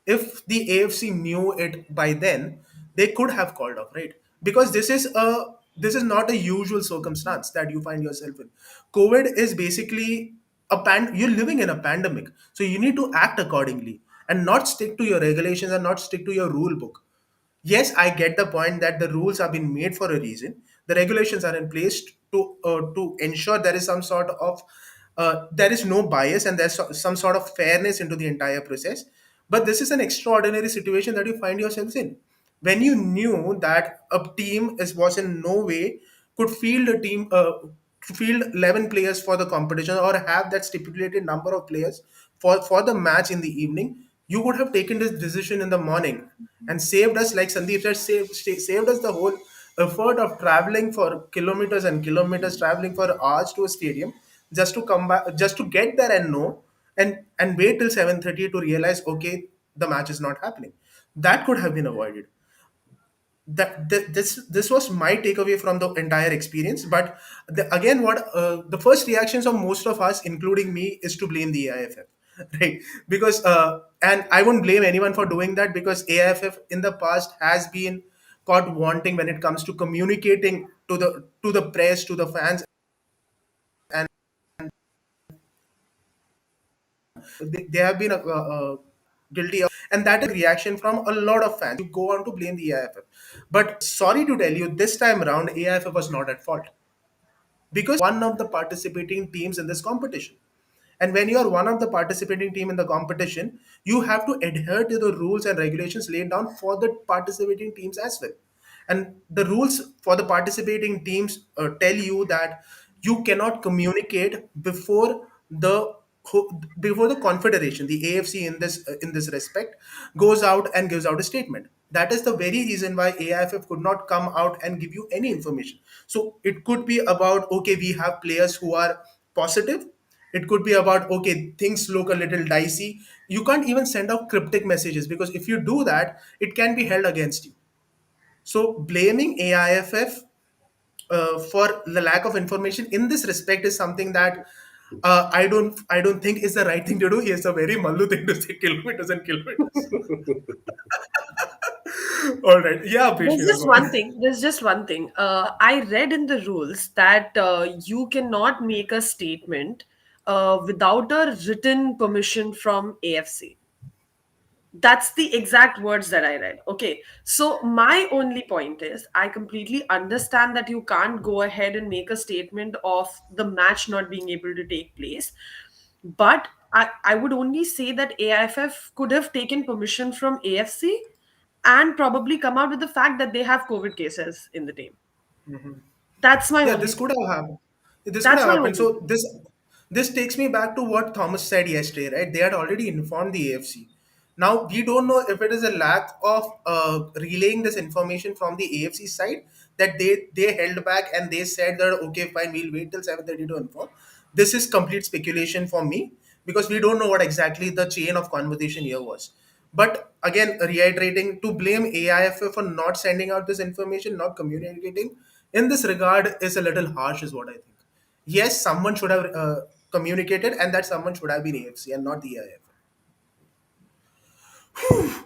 If the AFC knew it by then, they could have called off, right? Because this is not a usual circumstance that you find yourself in. COVID is basically you're living in a pandemic, so you need to act accordingly and not stick to your regulations and not stick to your rule book. Yes, I get the point that the rules have been made for a reason. The regulations are in place to ensure there is some sort of there is no bias and there's some sort of fairness into the entire process. But this is an extraordinary situation that you find yourselves in. When you knew that a team was in no way could field a team field 11 players for the competition or have that stipulated number of players for the match in the evening, you would have taken this decision in the morning and saved us, like Sandeep said, saved us the whole effort of traveling for kilometers and kilometers, traveling for hours to a stadium just to come back, just to get there and know and wait till 7:30 to realize, okay, the match is not happening. That could have been avoided. This was my takeaway from the entire experience. But again, what the first reactions of most of us, including me, is to blame the AIFF, right? Because and I won't blame anyone for doing that, because AIFF in the past has been caught wanting when it comes to communicating to the press, to the fans, and they have been guilty of, and that is reaction from a lot of fans. You go on to blame the AIFF, but sorry to tell you, this time around AIFF was not at fault, because one of the participating teams in this competition. And when you are one of the participating team in the competition, you have to adhere to the rules and regulations laid down for the participating teams as well. And the rules for the participating teams tell you that you cannot communicate before the confederation, the AFC, in this respect, goes out and gives out a statement. That is the very reason why AIFF could not come out and give you any information. So it could be about, okay, we have players who are positive. It could be about, okay, things look a little dicey. You can't even send out cryptic messages, because if you do that, it can be held against you. So blaming AIFF for the lack of information in this respect is something that I don't think is the right thing to do. It's a very Mallu thing to say, kilometers and kilometers. All right, yeah, There's Prishmina, just go on. one thing. There's just one thing. I read in the rules that you cannot make a statement without a written permission from AFC. That's the exact words that I read. Okay. So, my only point is I completely understand that you can't go ahead and make a statement of the match not being able to take place. But I would only say that AIFF could have taken permission from AFC and probably come out with the fact that they have COVID cases in the team. That's my Yeah, only this could point. have happened. This could That's have my happened. only So point. this takes me back to what Thomas said yesterday, right? They had already informed the AFC. Now we don't know if it is a lack of relaying this information from the AFC side, that they held back and they said that, okay, fine, we'll wait till 7:30 to inform. This is complete speculation for me, because we don't know what exactly the chain of conversation here was. But again, reiterating, to blame AIFF for not sending out this information, not communicating in this regard, is a little harsh, is what I think. Yes, someone should have communicated, and that someone should have been AFC and not the AIFF.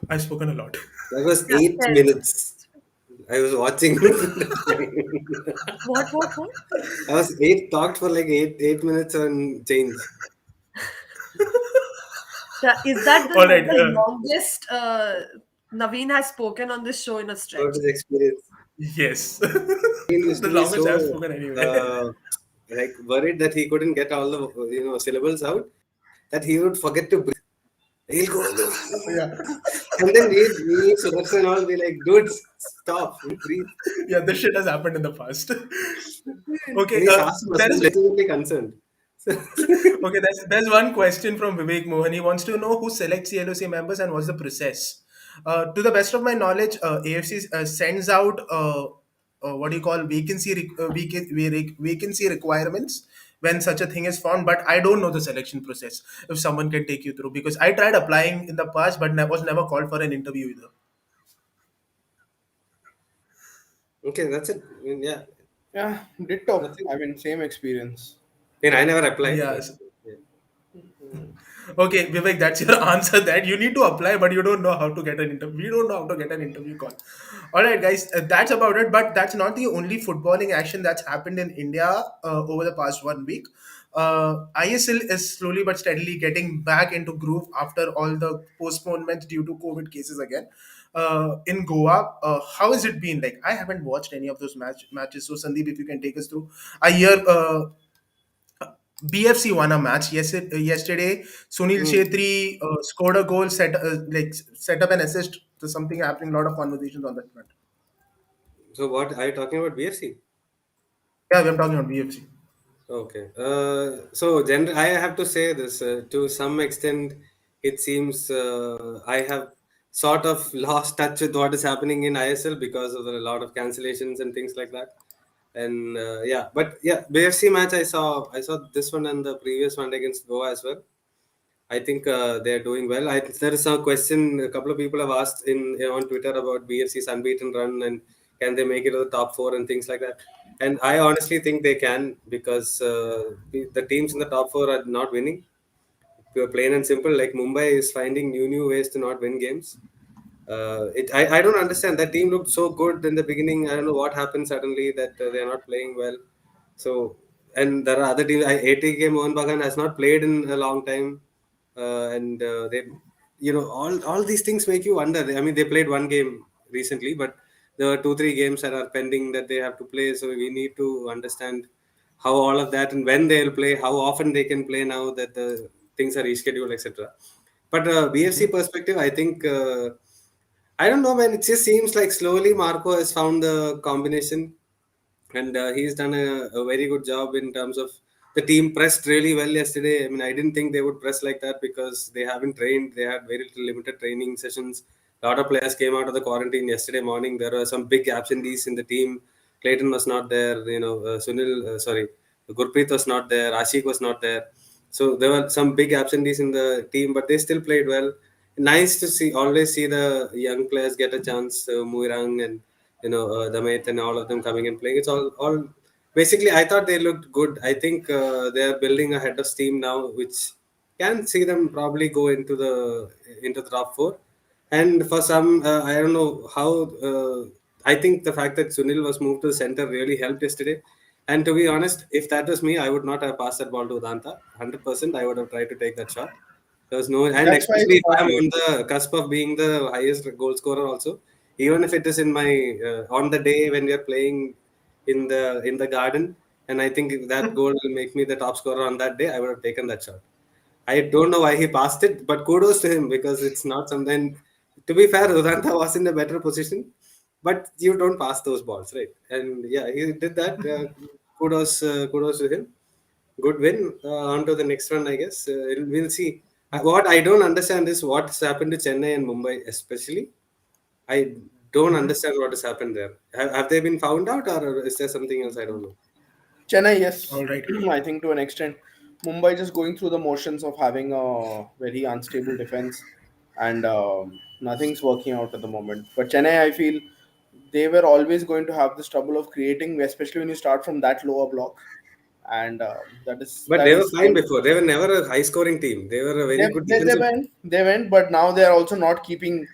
I've spoken a lot. That was Yeah, 8 minutes. I was watching. what? I was eight talked for like eight minutes and change. Yeah, is that All right. the longest Naveen has spoken on this show in a Uh, About stretch? his experience. yes. He used The to be longest I've so spoken anyway. uh, like worried that he couldn't get all the syllables out, that he would forget to breathe. He'll go Yeah. and then we Sudarshan and all be like, dude, stop, breathe. Yeah, this shit has happened in the past. Okay, He's asked there is legitimately concerned. okay. There's one question from Vivek Mohan. He wants to know who selects CLOC members and what's the process. To the best of my knowledge, AFC sends out what do you call vacancy requirements when such a thing is found. But I don't know the selection process. If someone can take you through, because I tried applying in the past, but was never called for an interview either. Okay, that's it. I mean, yeah, Yeah, ditto. nothing. I mean, same experience. I mean, I never applied, but Yes. yeah. Okay, Vivek, that's your answer. That you need to apply, but you don't know how to get an interview. We don't know how to get an interview call. All right, guys, that's about it. But that's not the only footballing action that's happened in India over the past 1 week. ISL is slowly but steadily getting back into groove after all the postponements due to COVID cases again. In Goa, how has it been? Like, I haven't watched any of those matches. So, Sandeep, if you can take us through. I hear BFC won a match yesterday. Sunil Hmm. Chetri scored a goal, set up an assist. There's something happening. A lot of conversations on that front. So what are you talking about, BFC? Yeah, we're talking about BFC. Okay. I have to say this to some extent. It seems I have sort of lost touch with what is happening in ISL because of a lot of cancellations and things like that. And yeah, but yeah, BFC match I saw this one and the previous one against Goa as well. I think they're doing well. There is a question a couple of people have asked in on Twitter about BFC's unbeaten run and can they make it to the top four and things like that. And I honestly think they can because the teams in the top four are not winning. Pure plain and simple. Like Mumbai is finding new ways to not win games. I don't understand. That team looked so good in the beginning. I don't know what happened suddenly that they are not playing well. So, and there are other teams. ATK Mohan Bagan has not played in a long time, and all these things make you wonder. I mean, they played one game recently, but there are 2 3 games that are pending that they have to play. So we need to understand how all of that and when they'll play, how often they can play now that the things are rescheduled, etc. But BFC perspective, I think. I don't know, man. It just seems like slowly Marco has found the combination, and he's done a very good job in terms of the team pressed really well yesterday. I mean, I didn't think they would press like that because they haven't trained. They had very limited training sessions. A lot of players came out of the quarantine yesterday morning. There were some big absentees in the team. Clayton was not there. Gurpreet was not there. Ashik was not there. So there were some big absentees in the team, but they still played well. Nice to see, always see the young players get a chance. Muirang and Damit and all of them coming and playing. It's all basically. I thought they looked good. I think they are building a head of steam now, which can see them probably go into the top four. And for some, I don't know how. I think the fact that Sunil was moved to the center really helped yesterday. And to be honest, if that was me, I would not have passed that ball to Udanta. 100%, I would have tried to take that shot. There was no, and That's why especially it's if not I'm good. on the cusp of being the highest goal scorer, also, even if it is in my on the day when we are playing in the garden, and I think if that goal will make me the top scorer on that day, I would have taken that shot. I don't know why he passed it, but kudos to him because it's not something. To be fair, Udanta was in a better position, but you don't pass those balls, right? And yeah, he did that. Kudos to him. Good win. On to the next one, I guess. We'll see. What I don't understand is what's happened to Chennai and Mumbai, especially. I don't understand what has happened there. Have they been found out, or is there something else I don't know? Chennai, yes, All right. I think to an extent. Mumbai just going through the motions of having a very unstable defense, and nothing's working out at the moment. But Chennai, I feel they were always going to have this trouble of creating, especially when you start from that lower block, and that is But that they were is fine kind before. They were never a high-scoring team. They were a they, very good they, they defensive. went they went, but now they are also not keeping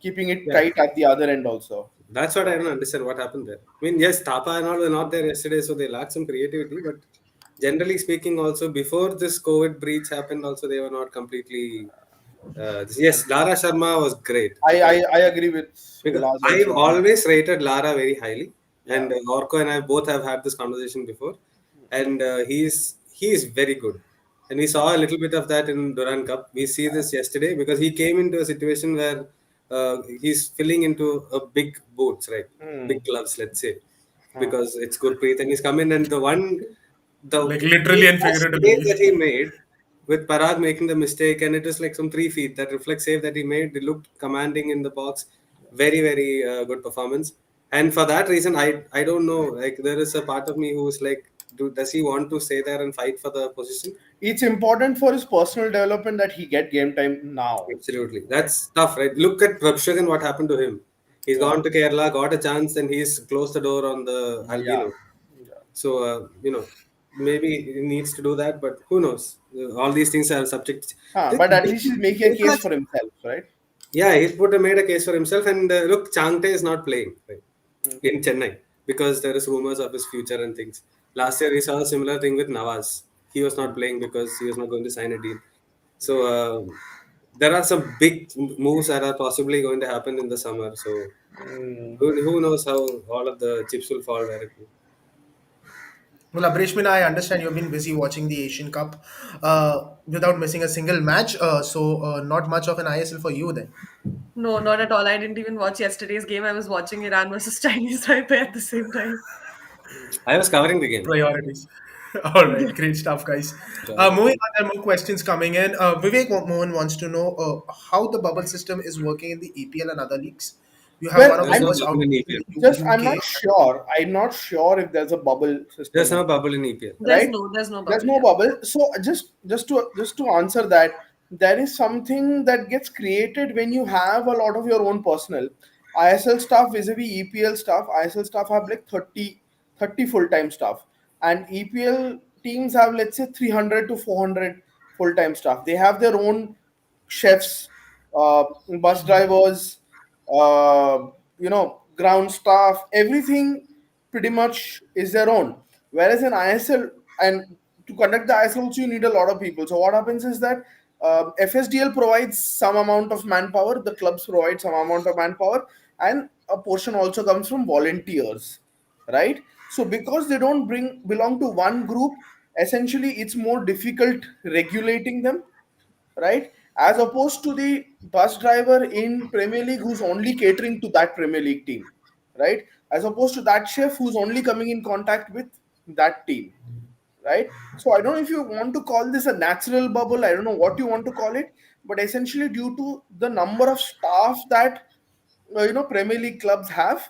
it Yeah, tight at the other end also. that's what I don't understand. What happened there? I mean, yes, Tapa and all were not there yesterday, so they lacked some creativity. But generally speaking, also before this COVID breach happened, also they were not completely. Yes, Lara Sharma was great. I agree with Because Lars I've also on that. always rated Lara very highly, Yeah. and Orko and I both have had this conversation before, and he is very good, and we saw a little bit of that in Duran Cup. We see this yesterday because he came into a situation where he's filling into a big boots, right? Hmm. Big gloves, let's say, Huh. because it's Gurpreet, and he's come in, and the Like literally very and first save figuratively. that he made with Parag making the mistake, and it was like some 3 feet. That reflex save that he made, it looked commanding in the box. Very, very good performance. And for that reason, I don't know. Like there is a part of me who's like, does he want to stay there and fight for the position? It's important for his personal development that he get game time now. Absolutely, that's tough, right? Look at Prabhshagan, what happened to him. He's Yeah. gone to Kerala, got a chance, and he's closed the door on the Yeah. Albino. Yeah. So maybe he needs to do that, but who knows? All these things are subject. But at least he's making a This case much, for himself, right? yeah, made a case for himself. And look, Changte is not playing right, in Chennai because there is rumors of his future and things. Last year we saw a similar thing with Nawaz. He was not playing because he was not going to sign a deal. So there are some big moves that are possibly going to happen in the summer. So Mm. who knows how all of the chips will fall where it will. Well, Abrishmina, I understand you've been busy watching the Asian Cup without missing a single match. So not much of an ISL for you then. No, not at all. I didn't even watch yesterday's game. I was watching Iran versus Chinese Taipei at the same time. I was covering the game. Priorities. All right, great stuff, guys. Moving on, there are more questions coming in. Vivek Mohan wants to know how the bubble system is working in the EPL and other leagues. You have Well, one of There the is no worst bubble in outcomes in EPL. the just I'm UK. not sure. I'm not sure if there's a bubble There's system, no bubble in EPL. There's right? no, there's no There's bubble. no Yeah. bubble. So just to answer that, there is something that gets created when you have a lot of your own personnel. ISL staff vis-a-vis EPL staff. ISL staff have like 30 full-time staff, and EPL teams have, let's say, 300 to 400 full-time staff. They have their own chefs, bus drivers, uh, ground staff, everything pretty much is their own. Whereas in ISL, and to conduct the ISL also you need a lot of people. So what happens is that FSDL provides some amount of manpower, the clubs provide some amount of manpower, and a portion also comes from volunteers, right? So because they don't bring belong to one group, essentially it's more difficult regulating them, right? As opposed to the bus driver in Premier League who's only catering to that Premier League team, right? As opposed to that chef who's only coming in contact with that team, right? So I don't know if you want to call this a natural bubble. I don't know what you want to call it, but essentially due to the number of staff that Premier League clubs have,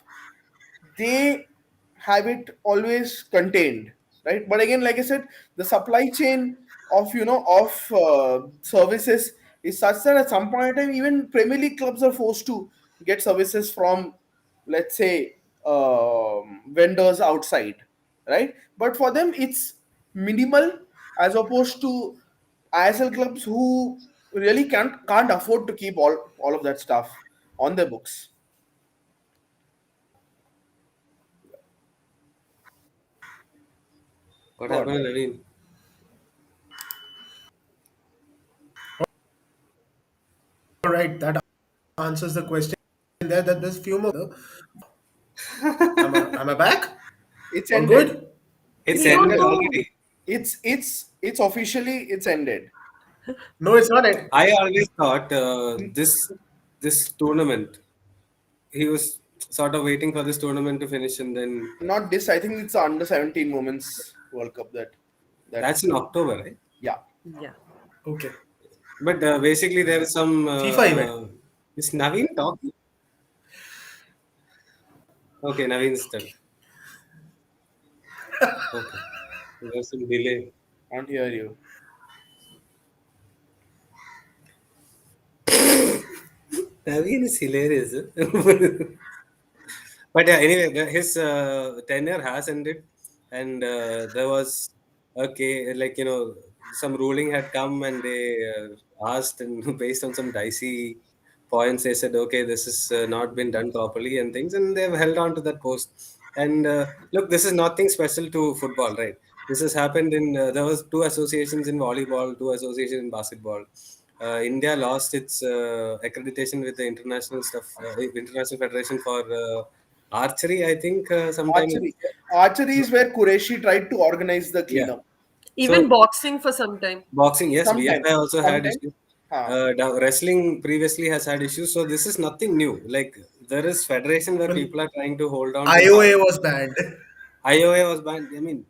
they have it always contained, right? But again, like I said, the supply chain of services is such that at some point in time even Premier League clubs are forced to get services from, let's say, vendors outside, right? But for them it's minimal, as opposed to ISL clubs who really can't afford to keep all of that stuff on their books. What Go on. happened, Naveen? All right, that answers the question. There, that there's few more. Am I back? It's All ended. good? It's We don't ended know. already. It's officially it's ended. No, it's not. It. I always thought this tournament. He was sort of waiting for this tournament to finish, and then Not this. I think it's the under 17 Women's World Cup that that's in October, right? yeah. Yeah. Okay. But basically, there is some. FIFA event. Is Naveen talking? Okay, Naveen is done. Okay, there's some delay. Can't hear you. Naveen is hilarious. But yeah, anyway, his tenure has ended, and there was okay, like some ruling had come, and they asked, and based on some dicey points, they said, okay, this has not been done properly and things, and they've held on to that post. And look, this is nothing special to football, right? This has happened in there was two associations in volleyball, two associations in basketball. India lost its accreditation with the international federation for archery, I think, sometime. Archery. Archery is where Qureshi tried to organize the Yeah. cleanup. Even So boxing for some time. boxing, yes, Sometimes. BFI also had Sometimes. issues. Huh. Wrestling previously has had issues, so this is nothing new. Like there is federation where Well, people are trying to hold on to power. IOA was banned. IOA was banned. I mean,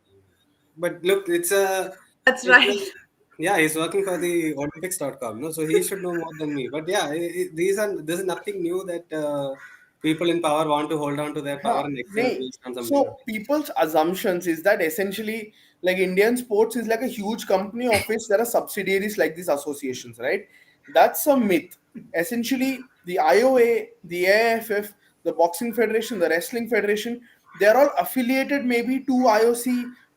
but look, That's it's right. a, yeah, he's working for the Olympics.com, no, so he should know more than me. But yeah, this is nothing new that people in power want to hold on to their power Huh. and extend Nay. based on something. So people's assumptions is that essentially like Indian sports is like a huge company of which there are subsidiaries like these associations, right? That's a myth. Essentially, the IOA, the AIFF, the Boxing Federation, the Wrestling Federation, they are all affiliated maybe to IOC,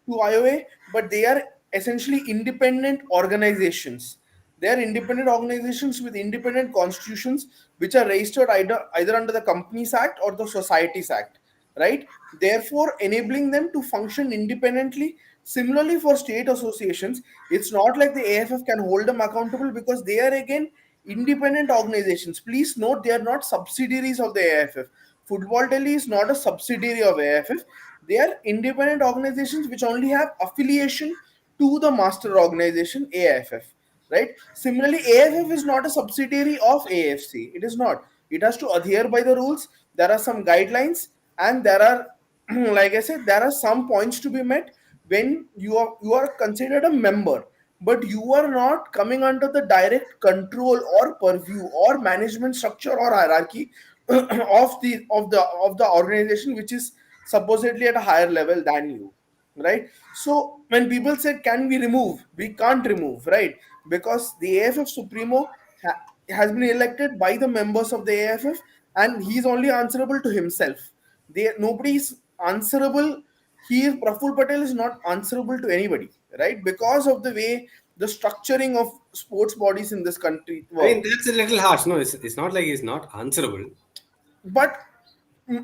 to IOA, but they are essentially independent organizations. They are independent organizations with independent constitutions which are registered either under the Companies Act or the Societies Act, right? Therefore, enabling them to function independently. Similarly, for state associations, it's not like the AFF can hold them accountable because they are again independent organizations. Please note they are not subsidiaries of the AFF. Football Delhi is not a subsidiary of AFF. They are independent organizations which only have affiliation to the master organization AFF. Right? Similarly, AFF is not a subsidiary of AFC. It is not. It has to adhere by the rules. There are some guidelines, and there are, like I said, there are some points to be met when you are considered a member, but you are not coming under the direct control or purview or management structure or hierarchy of the organization which is supposedly at a higher level than you, right? So when people said, can we remove, we can't remove, right? Because the AFF Supremo has been elected by the members of the AFF, and he's only answerable to himself. Nobody is answerable. Praful Patel is not answerable to anybody, right? Because of the way the structuring of sports bodies in this country I mean, work. that's a little harsh. No, it's not like he's not answerable. But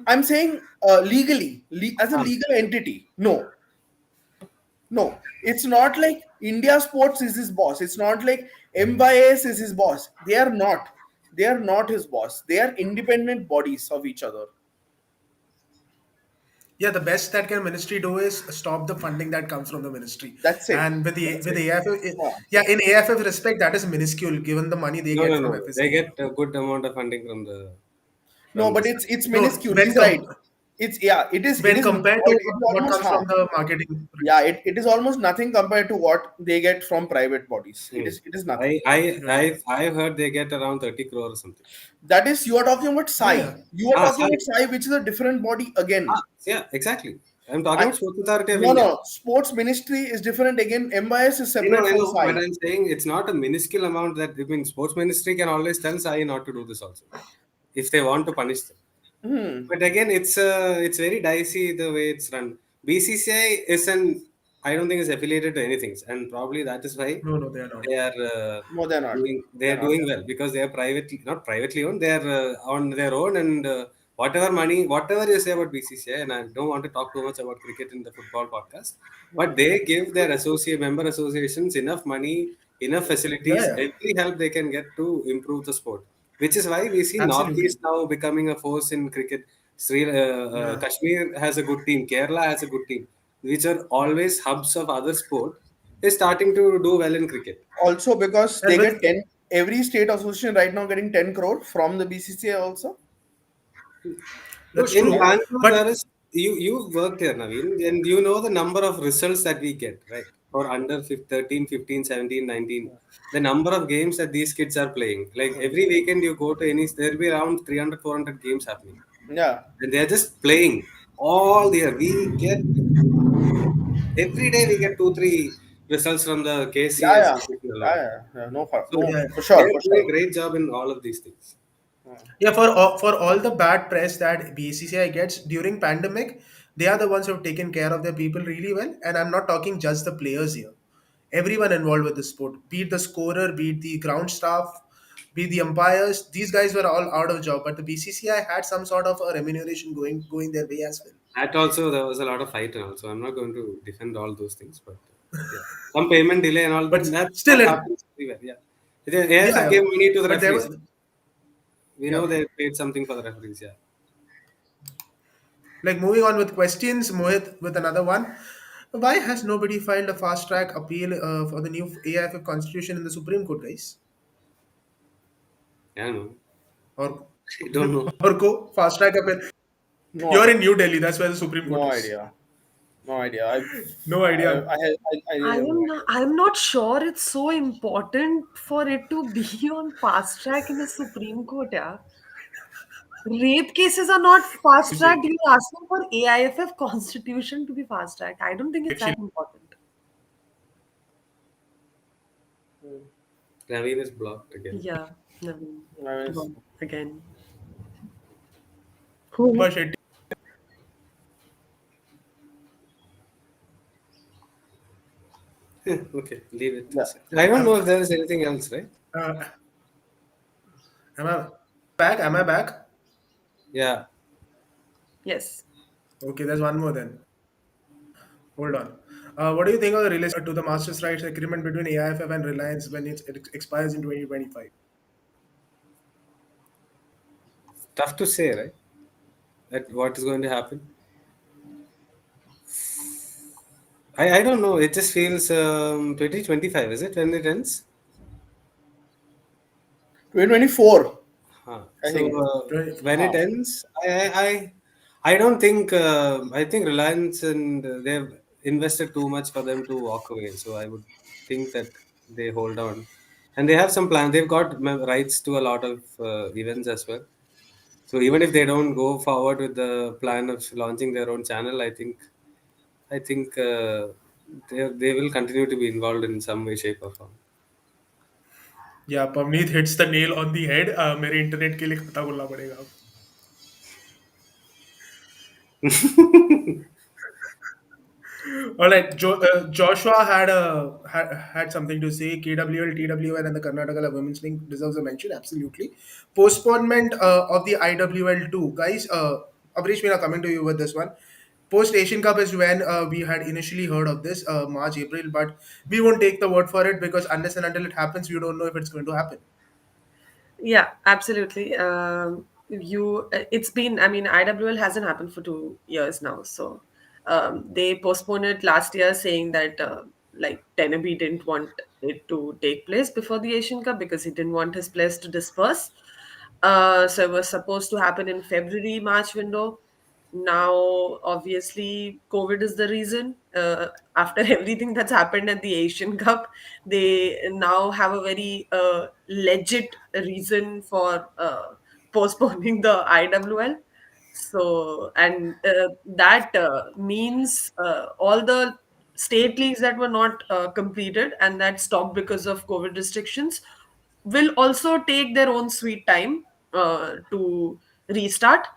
I'm saying legally, as a Um, legal entity, no. No, it's not like India Sports is his boss. It's not like MYS is his boss. They are not. They are not his boss. They are independent bodies of each other. Yeah, the best that can ministry do is stop the funding that comes from the ministry. That's it. And That's with it. the AFF, Yeah. yeah, in AFF respect, that is minuscule given the money they no, get no, from no. They FSA. get a good amount of funding from the No, but side. it's No, minuscule. He's right. It's yeah. It when is compared to it is what almost comes from the marketing. yeah. It is almost nothing compared to what they get from private bodies. Hmm. It is nothing. I, I, Right. I've heard they get around 30 crore or something. That is, you are talking about Oh SAI. yeah. You are talking about Sorry. SAI, which is a different body again. Yeah, exactly. I'm talking I about Sports Authority of No, India. no. Sports Ministry is different again. MIS is separate I from know, but SAI. I'm saying it's not a minuscule amount that, I mean, Sports Ministry can always tell SAI not to do this also if they want to punish them. Hmm. But again, it's very dicey the way it's run. BCCI isn't, I don't think, is affiliated to anything, and probably that is why No, no, they are not. they are No, they're not. they They're are not. doing well because they are privately, not privately owned. They are on their own, and whatever money, whatever you say about BCCI, and I don't want to talk too much about cricket in the football podcast, but they give their associate member associations enough money, enough Yeah, facilities, yeah, every help they can get to improve the sport. Which is why we see absolutely. Northeast now becoming a force in cricket. Yeah. Kashmir has a good team. Kerala has a good team, which are always hubs of other sport. Is starting to do well in cricket. Also, because And they with get 10, every state association right now getting 10 crore from the BCCI also. So that's in true. Bangalore, But there is you worked here, Naveen, and you know the number of results that we get, right? For under 13, 15, 17, 19. The number of games that these kids are playing. Like every weekend you go to any, there'll be around 300, 400 games happening. Yeah. And they're just playing all year. We get, every day we get two, three results from the Yeah, KC yeah. association Yeah, alone. yeah. Yeah. No, So no, yeah, for they're sure, for doing sure. a great job in all of these things. yeah, for all the bad press that BCCI gets during pandemic, they are the ones who have taken care of their people really well. And I'm not talking just the players here. Everyone involved with the sport, be it the scorer, be it the ground staff, be it the umpires. These guys were all out of job, but the BCCI had some sort of a remuneration going their way as well. That also, there was a lot of fight and also. I'm not going to defend all those things, but yeah, some payment delay and all But that still, it happens everywhere. Yeah, the AFF yeah, gave money to the but there referees. was We yeah. know they paid something for the referees. Yeah, Like moving on with questions, Mohit with another one. Why has nobody filed a fast track appeal for the new AIF constitution in the Supreme Court, guys? yeah, no, Or I don't know. or go fast track appeal? You're No, in New Delhi. That's where the Supreme Court no is. idea. No idea. No idea. I really have no idea. I'm not sure it's so important for it to be on fast track in the Supreme Court, yeah. Rape cases are not fast Actually, tracked. You're asking for AIFF constitution to be fast tracked. I don't think it's that important. Naveen is blocked again. Yeah, Naveen. I mean, Gone again. Who? but it Okay, leave it. Yeah. Aside. I don't Am, know if there is anything else, right? uh, am I back? Am I back? Yeah. Yes. Okay, there's one more then. Hold on. What do you think of the relation to the Masters Rights Agreement between AIFF and Reliance when it expires in 2025? Tough to say, right? That what is going to happen. I don't know. It just feels 2025, is it when it ends? 2024, Huh. I So think. when it Huh. ends, I don't think I think Reliance and they've invested too much for them to walk away. So I would think that they hold on, and they have some plan. They've got rights to a lot of events as well. So even if they don't go forward with the plan of launching their own channel, I think they will continue to be involved in some way, shape, or form. Yeah, Pavneet hits the nail on the head. मेरे internet के लिए खाता बोलना पड़ेगा अब. All right, Joshua had something to say. KWL, TWL, and the Karnataka Women's League deserves a mention. Absolutely. Postponement of the IWL too, guys. Abresh, we are coming to you with this one. Post Asian Cup is when we had initially heard of this, March, April, but we won't take the word for it because unless and until it happens, we don't know if it's going to happen. Yeah, absolutely. It's been, I mean, IWL hasn't happened for 2 years now. So they postponed it last year, saying that like Tenabe didn't want it to take place before the Asian Cup because he didn't want his players to disperse. So it was supposed to happen in February, March window. Now, obviously, COVID is the reason. After everything that's happened at the Asian Cup, they now have a very legit reason for postponing the IWL. So, and that means all the state leagues that were not completed and that stopped because of COVID restrictions will also take their own sweet time to restart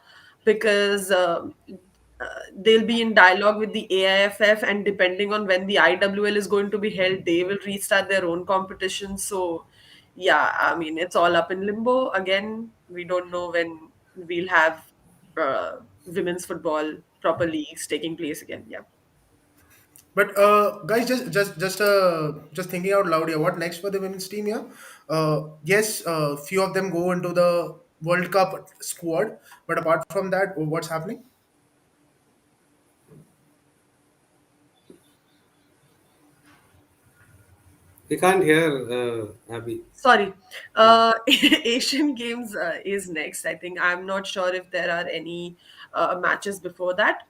because they'll be in dialogue with the AIFF, and depending on when the IWL is going to be held, they will restart their own competition. So, yeah, I mean, it's all up in limbo. Again, we don't know when we'll have women's football proper leagues taking place again. Yeah. But guys, just thinking out loud here. What next for the women's team here? Yes, few of them go into the World Cup squad, but apart from that, what's happening? We can't hear Abby. Sorry. Asian Games is next. I think I'm not sure if there are any matches before that,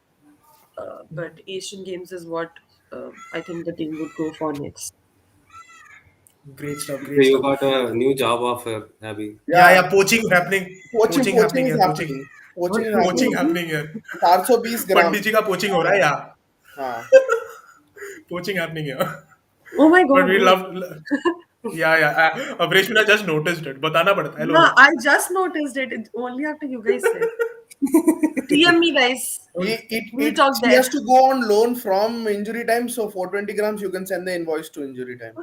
but Asian Games is what I think the team would go for next. Great stuff, So great you stuff. got a new job offer, Abby. Yeah, Yeah, yeah, poaching happening, poaching is here, poaching, happening. Poaching is poaching happening. happening here. 420 Pandit ग्राम. जी का poaching हो रहा है यहाँ. हाँ. Poaching happening here. Oh my But God! we Oh. love. Yeah, yeah. Abresh Mina just noticed it. बताना पड़ता है लोगों Yeah, को. I just noticed it. Only after you guys said. DM me, guys. We'll talk She there. has to go on loan from injury time. So 420 grams, you can send the invoice to injury time.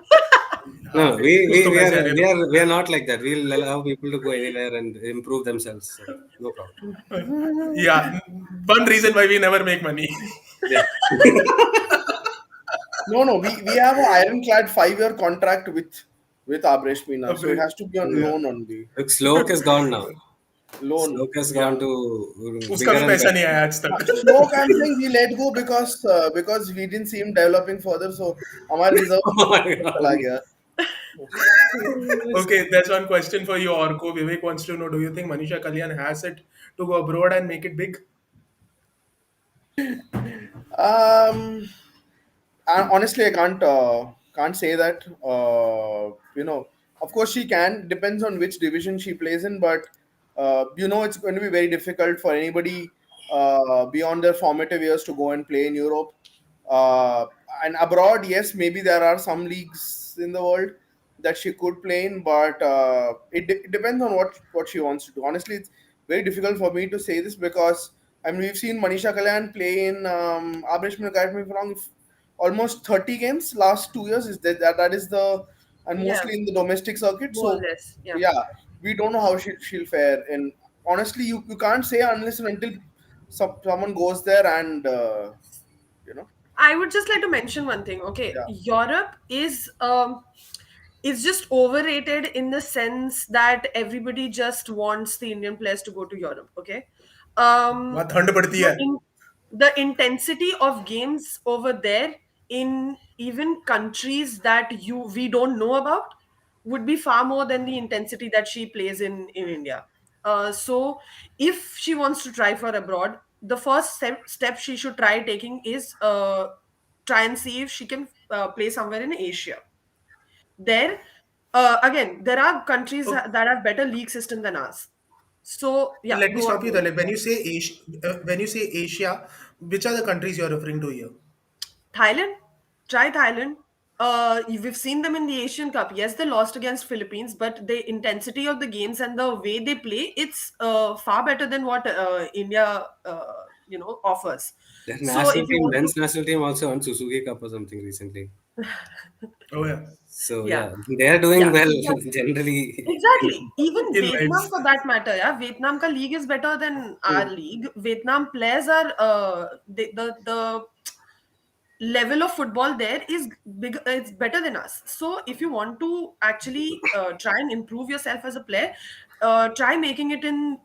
हाँ No, भाई, कुछ तो we पैसे are आने we दो. are we are not like that. We'll allow people to go anywhere and improve themselves. So no problem. Yeah, one reason why we never make money. Yeah. No, no, we have an ironclad 5-year contract with Abresh Meena, so it Abresh, has to be on yeah. loan only. Look, Slok is gone now. Loan. Slok has Yeah. gone to उसका bigger भी and पैसा नहीं better. आया आज तक. Slow, I'm saying we let go because we didn't see him developing further. So हमारे reserve Oh my चला god. गया. Okay, there's one question for you, Orko. Vivek wants to know: do you think Manisha Kalyan has it to go abroad and make it big? Um, honestly, I can't say that. Of course she can. Depends on which division she plays in, but it's going to be very difficult for anybody beyond their formative years to go and play in Europe. Uh, and abroad, yes, maybe there are some leagues in the world that she could play in, but it depends on what she wants to do. Honestly, it's very difficult for me to say this because I mean we've seen Manisha Kalyan play in Abresh, correct me if I'm wrong, almost 30 games last 2 years. Is that is the, and Yeah, mostly in the domestic circuit. more or So less. Yeah. yeah, we don't know how she'll fare. And honestly, you can't say unless and until someone goes there and you know I would just like to mention one thing. Okay, yeah. Europe is just overrated in the sense that everybody just wants the Indian players to go to Europe. Okay, um, वहाँ ठंड पड़ती the है. in, the intensity of games over there in even countries that we don't know about would be far more than the intensity that she plays in India. So if she wants to try for abroad, the first step she should try taking is try and see if she can play somewhere in Asia. There, again, there are countries Okay, that have better league system than us. So yeah, let me go on. stop you Go there. on. Like, when you say Asia, which are the countries you're referring to here? Thailand, try Thailand. We've seen them in the Asian Cup. Yes, they lost against Philippines, but the intensity of the games and the way they play, it's far better than what India, offers. Their So if national you team, want to, men's national team also won Suzuki Cup or something recently. Oh yeah, So yeah, yeah, they are doing yeah, well exactly. generally. Exactly. Even in Vietnam, men's. for that matter, yeah, Vietnam ka league is better than our league. Vietnam players are the level of football there is big. It's better than us. So if you want to actually try and improve yourself as a player, try making it in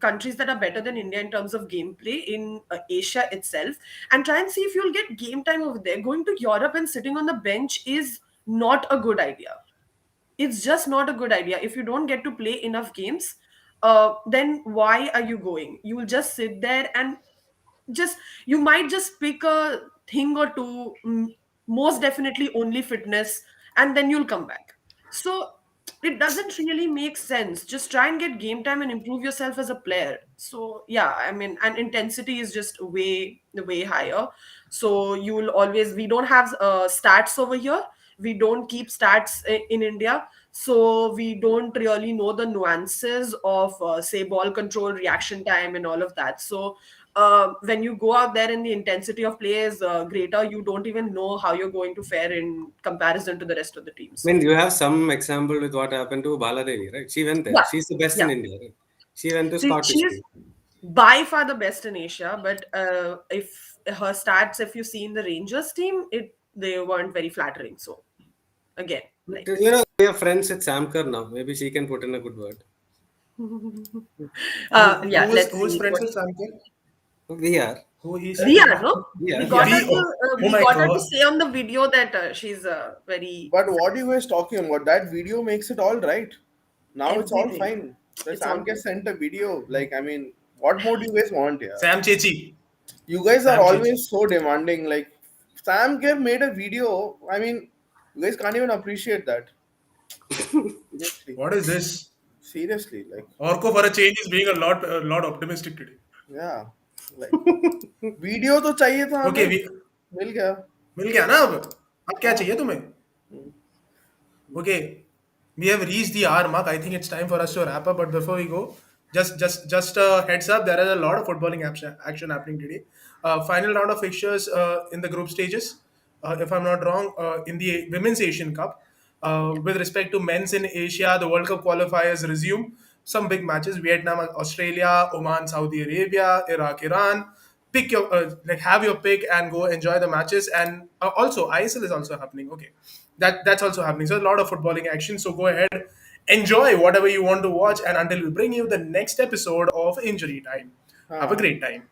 countries that are better than India in terms of gameplay in Asia itself, and try and see if you'll get game time over there. Going to Europe and sitting on the bench is not a good idea. It's just not a good idea. If you don't get to play enough games, then why are you going? You will just sit there and just you might just pick a thing or two, most definitely only fitness, and then you'll come back. So it doesn't really make sense. Just try and get game time and improve yourself as a player. So yeah, I mean, and intensity is just way higher. So you will always, we don't have stats over here. We don't keep stats in India, so we don't really know the nuances of say ball control, reaction time, and all of that. So when you go out there and the intensity of play is greater, you don't even know how you're going to fare in comparison to the rest of the team. I mean, So you have some example with what happened to Baladevi, right? She went there. yeah, She's the best in yeah. India, right? She went to Scottish She's team. by far the best in Asia, but if her stats, if you see in the Rangers team, they weren't very flattering. So again, But, like we are friends with Sam Kerr now. Maybe she can put in a good word. yeah, let's Who is see friends what with Samke? We are. Who is? we are. No, We we are. got Yeah. her We, to oh we my got her to god. say on the video that she's very But what you guys talking about? That video makes it all right. Now it's all everything. fine. The It's all Sam good. sent a video. Like, I mean, what more do you guys want here? Sam Chechi. You guys are Sam Chechi. always so demanding. Like, Sam Kerr made a video. I mean, you guys can't even appreciate that. Seriously. What is this? Seriously. Like, Orko for a change is being a lot optimistic today. yeah. Like, video तो चाहिए था Okay, हमें we मिल गया मिल गया ना अब क्या हाँ चाहिए तुम्हें? Okay, we have reached the hour mark. I think it's time for us to wrap up. But before we go, just a heads up: there is a lot of footballing action happening today. Final round of fixtures in the group stages. If I'm not wrong, in the Women's Asian Cup. With respect to men's in Asia, the World Cup qualifiers resume. Some big matches: Vietnam, Australia, Oman, Saudi Arabia, Iraq, Iran. Pick your have your pick and go enjoy the matches. And also ISL is also happening. Okay, that's also happening. So a lot of footballing action. So go ahead, enjoy whatever you want to watch. And until we bring you the next episode of Injury Time, have a हाँ great time.